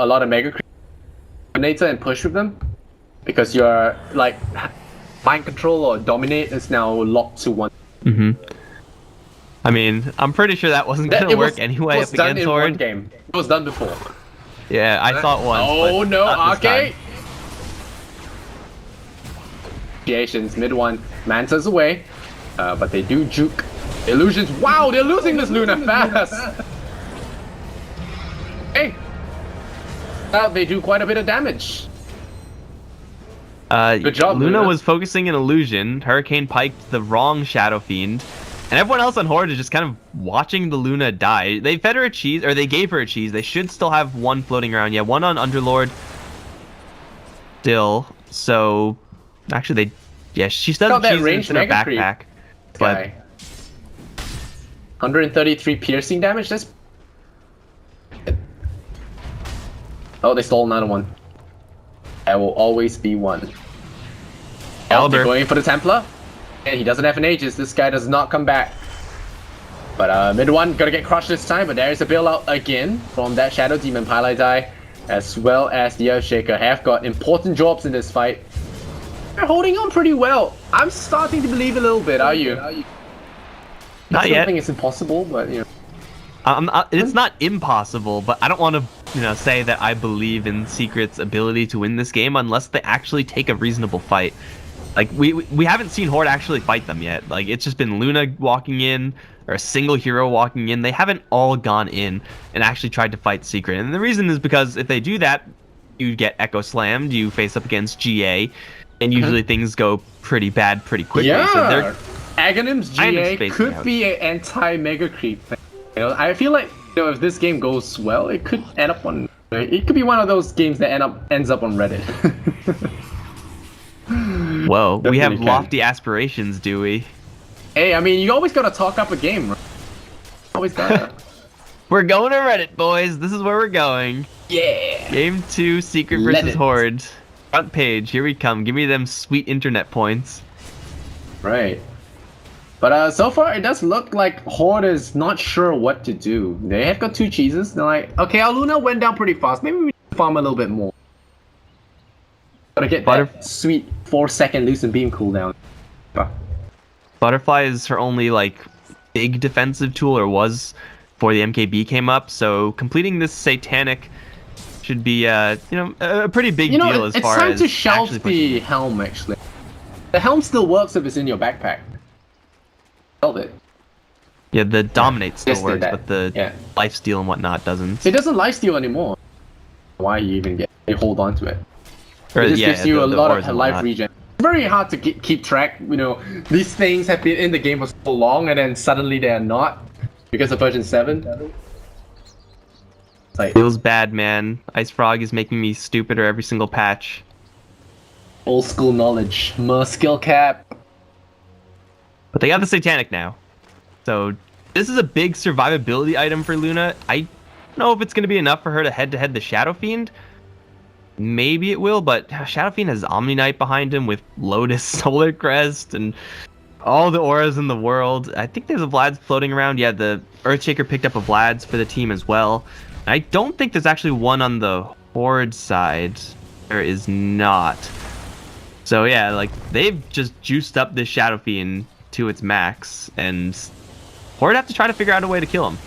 a lot of Mega Creeps and push with them, because your like Mind Control or Dominate is now locked to one. I mean, I'm pretty sure that wasn't gonna work anyway up against Horde. One game. It was done before. Yeah, I thought once. Oh but no, not this okay. time. Creations, mid one, Manta's away, but they do juke. Illusions, wow, they're losing this Luna fast! Hey! They do quite a bit of damage. Good job, Luna was focusing an illusion, Hurricane piked the wrong Shadow Fiend, and everyone else on Horde is just kind of watching the Luna die. They fed her a cheese, or they gave her a cheese. They should still have one floating around. Yeah, one on Underlord. Still, so... Actually, she still has cheese in her backpack. But 133 piercing damage, that's... Oh, they stole another one. There will always be one. Oh, they're going for the Templar. And he doesn't have an Aegis, this guy does not come back. But mid one, gonna get crushed this time, but there's a bailout again from that Shadow Demon Paladai, as well as the Earthshaker have got important jobs in this fight. They're holding on pretty well. I'm starting to believe a little bit, are you? Not yet. I think it's impossible, but you know. It's not impossible, but I don't want to, say that I believe in Secret's ability to win this game unless they actually take a reasonable fight. Like we haven't seen Horde actually fight them yet. Like it's just been Luna walking in or a single hero walking in. They haven't all gone in and actually tried to fight Secret. And the reason is because if they do that, you get Echo Slammed, you face up against GA, and usually things go pretty bad pretty quickly. Yeah. So Aghanim's GA could be an anti-Mega Creep thing. I feel like if this game goes well, it could end up on... It could be one of those games that ends up on Reddit. Whoa, we have lofty aspirations, do we? Hey, I mean, you always gotta talk up a game, right? Always gotta. We're going to Reddit, boys. This is where we're going. Yeah! Game 2, Secret versus Horde. Front page, here we come. Give me them sweet internet points. Right. But so far, it does look like Horde is not sure what to do. They have got two cheeses. They're like, okay, our Luna went down pretty fast. Maybe we need to farm a little bit more. Gotta get that sweet 4-second Lucent Beam cooldown. Butterfly is her only, big defensive tool, or was, before the MKB came up. So completing this Satanic should be, a pretty big deal as far as... It's time to shelve the Helm, actually. The Helm still works if it's in your backpack. It. Yeah, the Dominate still works, but the Lifesteal and whatnot doesn't. It doesn't Lifesteal anymore. Why you even hold on to it? Or, it just gives you a lot of life regen. It's very hard to keep track. These things have been in the game for so long, and then suddenly they're not because of version 7. Feels bad, man. Ice Frog is making me stupider every single patch. Old school knowledge, more skill cap. But they got the Satanic now. So this is a big survivability item for Luna. I don't know if it's going to be enough for her to head-to-head the Shadow Fiend. Maybe it will, but Shadow Fiend has Omni-Knight behind him with Lotus, Solar Crest, and all the auras in the world. I think there's a Vlad's floating around. Yeah, the Earthshaker picked up a Vlad's for the team as well. I don't think there's actually one on the Horde side. There is not. So yeah, they've just juiced up this Shadow Fiend to its max, and Horde have to try to figure out a way to kill him.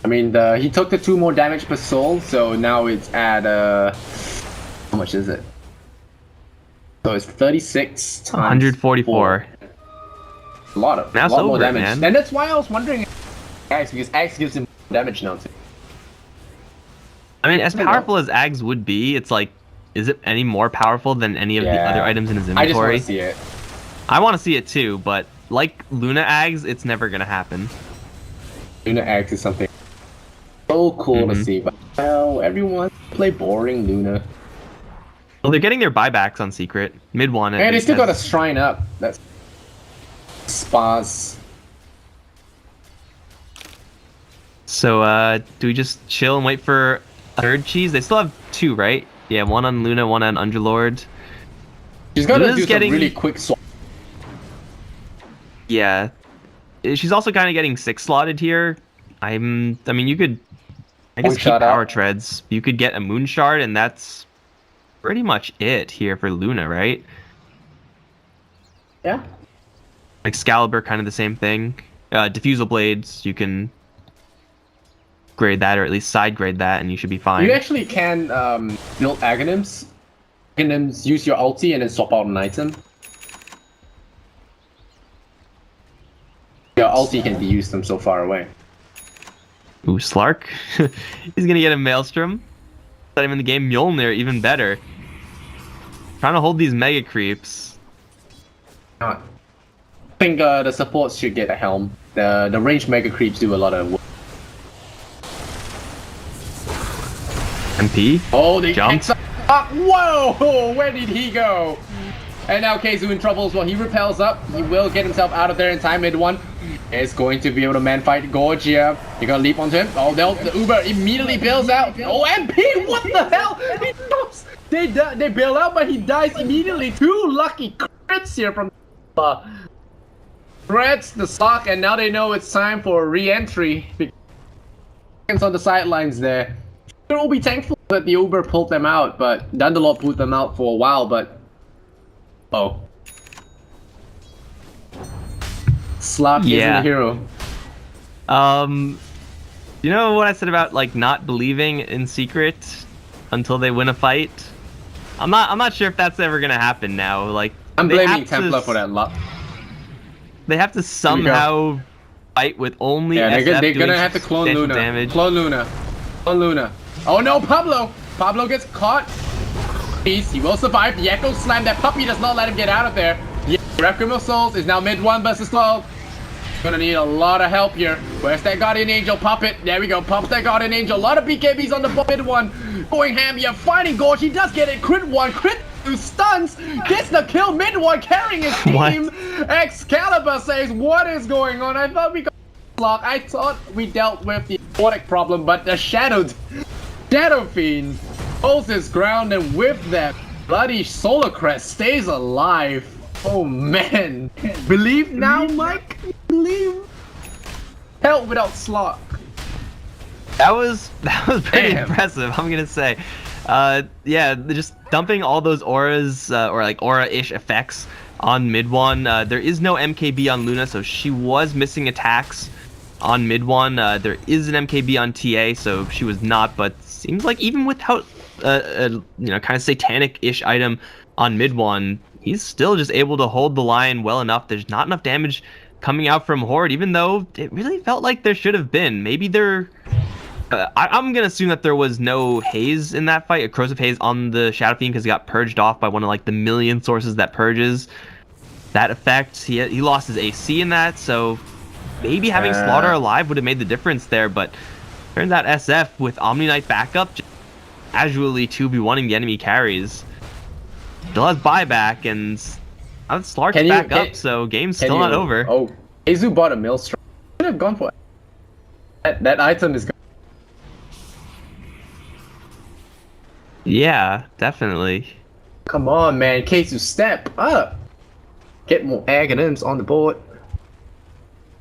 I mean, he took the 2 more damage per soul, so now it's at how much is it? So it's 36 times 144. 4. A lot more damage. Man. And that's why I was wondering Axe, because Axe gives him damage now too. I mean, as powerful as Ags would be, it's like, is it any more powerful than any of the other items in his inventory? I just want to see it. I want to see it too, but like Luna Ags, it's never gonna happen. Luna Axe is something so cool to see, but now everyone play boring Luna. Well, they're getting their buybacks on Secret. Mid one. And they still got a shrine up. That's spas. So, do we just chill and wait for a third cheese? They still have 2, right? Yeah, one on Luna, one on Underlord. She's gonna do some really quick swap. Yeah. She's also kind of getting 6 slotted here. I mean, you could, I guess, keep power treads. You could get a moon shard, and that's pretty much it here for Luna, right? Yeah. Excalibur, kind of the same thing. Diffusal blades, you can grade that, or at least side grade that, and you should be fine. You actually can build Aghanims. Aghanims, use your ulti and then swap out an item. Your ulti can be used from so far away. Ooh, Slark. He's gonna get a Maelstrom. Set him in the game. Mjolnir, even better. Trying to hold these mega creeps. I think the supports should get a helm. The ranged mega creeps do a lot of work. MP. Oh, they jumped. Up. Whoa! Where did he go? And now Keizu in trouble as well. He repels up. He will get himself out of there in time. Mid one is going to be able to man fight Gorgia. You gotta leap onto him. Oh, the Uber immediately bails out. Oh, MP! What the hell? He drops. They bail out, but he dies immediately. 2 lucky crits here from Threats the stock, and now they know it's time for re-entry. On the sidelines there. They'll be thankful that the Uber pulled them out, but Dandalot pulled them out for a while, but Slop isn't a hero. You know what I said about like not believing in Secret until they win a fight? I'm not sure if that's ever gonna happen now. Like, I'm blaming Templar for that luck. They have to somehow fight with only SF they're gonna have to clone Luna. Damage. Clone Luna. Clone Luna. Oh no, Pablo! Pablo gets caught. He will survive. The Echo Slam, that puppy does not let him get out of there. Yeah, Requiem of Souls is now mid 1 versus 12. Gonna need a lot of help here. Where's that Guardian Angel? Pop it. There we go. Pop that Guardian Angel. A lot of BKBs on the mid 1. Going ham. Yeah, fighting Gorge. He does get it. Crit 1. Crit 2. Stuns. Gets the kill. Mid 1 carrying his team. Excalibur says, what is going on? I thought we got lock. I thought we dealt with the aquatic problem, but the Shadow Fiend holds his ground, and with that, bloody Solar Crest stays alive. Oh man. Believe now, Mike? Believe? Hell without Slot. That was pretty impressive, I'm gonna say. Yeah, just dumping all those auras, or like aura-ish effects on mid 1. There is no MKB on Luna, so she was missing attacks on mid 1. There is an MKB on TA, so she was not, but seems like even without kind of satanic-ish item on mid 1, he's still just able to hold the line well enough. There's not enough damage coming out from Horde, even though it really felt like there should have been. Maybe there... I'm going to assume that there was no haze in that fight, a corrosive haze on the Shadow Fiend, because he got purged off by one of like the million sources that purges that effect. He lost his AC in that, so maybe having Slaughter alive would have made the difference there, but turns out SF with Omni Knight backup just casually 2v1ing the enemy carries. Still has buyback, and Slark's back up, so game's still not over. Oh, Azu bought a Maelstrom. Could have gone for it. That item is gone. Yeah, definitely. Come on, man. Keizu, step up. Get more Aghanims on the board.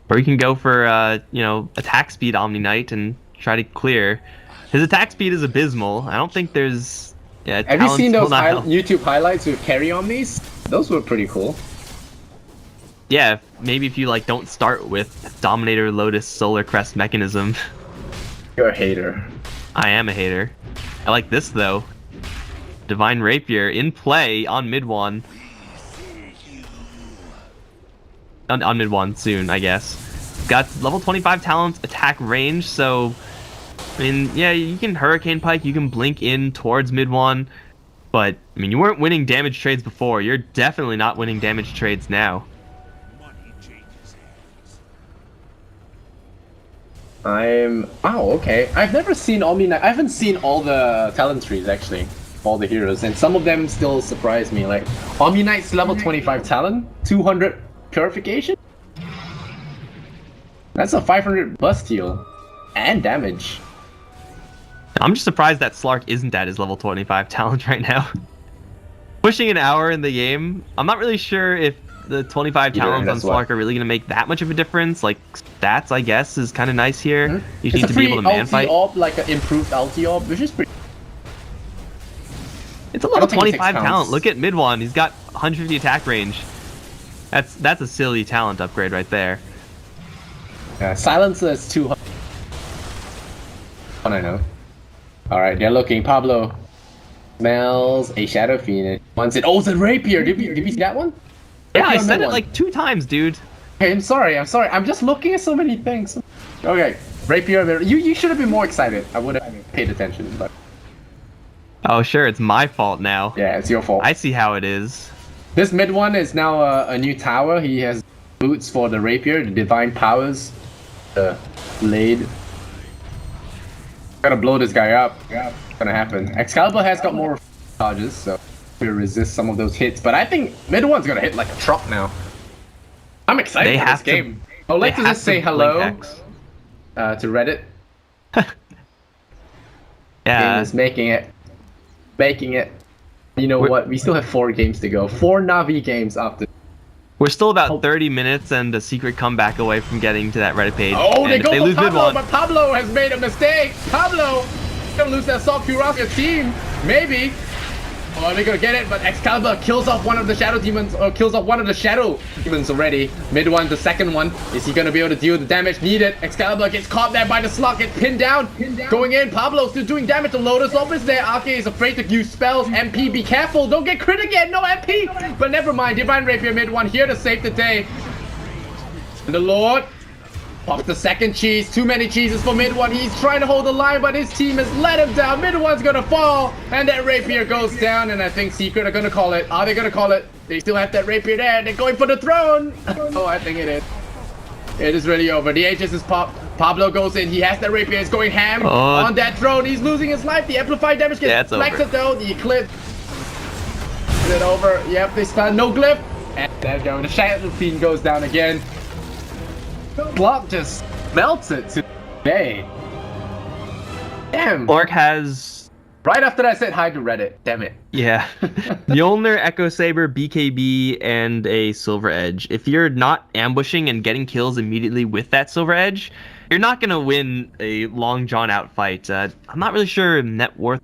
Or you can go for, attack speed Omni Knight and try to clear. His attack speed is abysmal. I don't think there's... Yeah, have you seen those YouTube highlights with carry Omnis? Those were pretty cool. Yeah, maybe if you don't start with Dominator, Lotus, Solar Crest mechanism. You're a hater. I am a hater. I like this though. Divine Rapier in play on mid one. On mid one soon, I guess. Got level 25 talent, attack range, so I mean, yeah, you can Hurricane Pike, you can blink in towards mid one, but I mean, you weren't winning damage trades before. You're definitely not winning damage trades now. Wow, okay. I've never seen Omni Knight. I haven't seen all the talent trees actually, all the heroes, and some of them still surprise me. Like Omni Knight's level 25 talent, 200 purification. That's a 500 bust heal and damage. I'm just surprised that Slark isn't at his level 25 talent right now. Pushing an hour in the game, I'm not really sure if the 25 talents on Slark are really going to make that much of a difference. Like, stats, I guess, is kind of nice here. Mm-hmm. You need to be able to man fight. Orb, like an improved ulti orb, which is pretty... It's a level 25 talent. Look at mid one. He's got 150 attack range. That's a silly talent upgrade right there. Yeah, Silencer is 200. I know. Alright, they're looking. Pablo smells a Shadow Phoenix. Wants it. Oh, it's a Rapier. Did you see that one? Yeah, I said it like 2 times, dude. Okay, I'm sorry. I'm just looking at so many things. Okay, Rapier. You should have been more excited. I would have paid attention, but... Oh, sure, it's my fault now. Yeah, it's your fault. I see how it is. This mid one is now a new tower. He has boots for the Rapier, the Divine Powers, the Blade. Gotta blow this guy up. Yeah, it's gonna happen. Excalibur has got more charges, so we'll resist some of those hits. But I think mid one's gonna hit like a truck now. I'm excited for this game. Oh, let's just say hello to Reddit. Yeah. Game is making it. You know what? We still have 4 games to go. 4 Navi games after. We're still about 30 minutes and a secret comeback away from getting to that Reddit page. Oh, and they go lose for Pablo, mid-one, but Pablo has made a mistake. Pablo gonna lose that Assault Cuirassier team. Maybe. Oh, they're gonna get it, but Excalibur kills off one of the Shadow Demons, or kills off one of the Shadow Demons already. Mid one, the second one. Is he gonna be able to deal the damage needed? Excalibur gets caught there by the slug, gets pinned down. Going in, Pablo still doing damage. The Lotus Orb is there. Arke is afraid to use spells. MP, be careful. Don't get crit again. No MP. But never mind. Divine Rapier mid one here to save the day. And the Lord pops the second cheese. Too many cheeses for mid one. He's trying to hold the line, but his team has let him down. Mid one's gonna fall, and that Rapier goes down. And I think Secret are gonna call it. Are they gonna call it? They still have that Rapier there. They're going for the throne. Oh, I think it is. It is really over. The Aegis is popped. Pablo goes in. He has that Rapier. He's going ham on that throne. He's losing his life. The amplified damage gets flexed though. The Eclipse. Is it over? Yep, they stun. No glyph. And there we go. The Shadow Fiend goes down again. Block just melts it today. Damn. Orc has... Right after I said hi to Reddit. Damn it. Yeah. Mjolnir, Echo Saber, BKB, and a Silver Edge. If you're not ambushing and getting kills immediately with that Silver Edge, you're not going to win a long drawn out fight. I'm not really sure net worth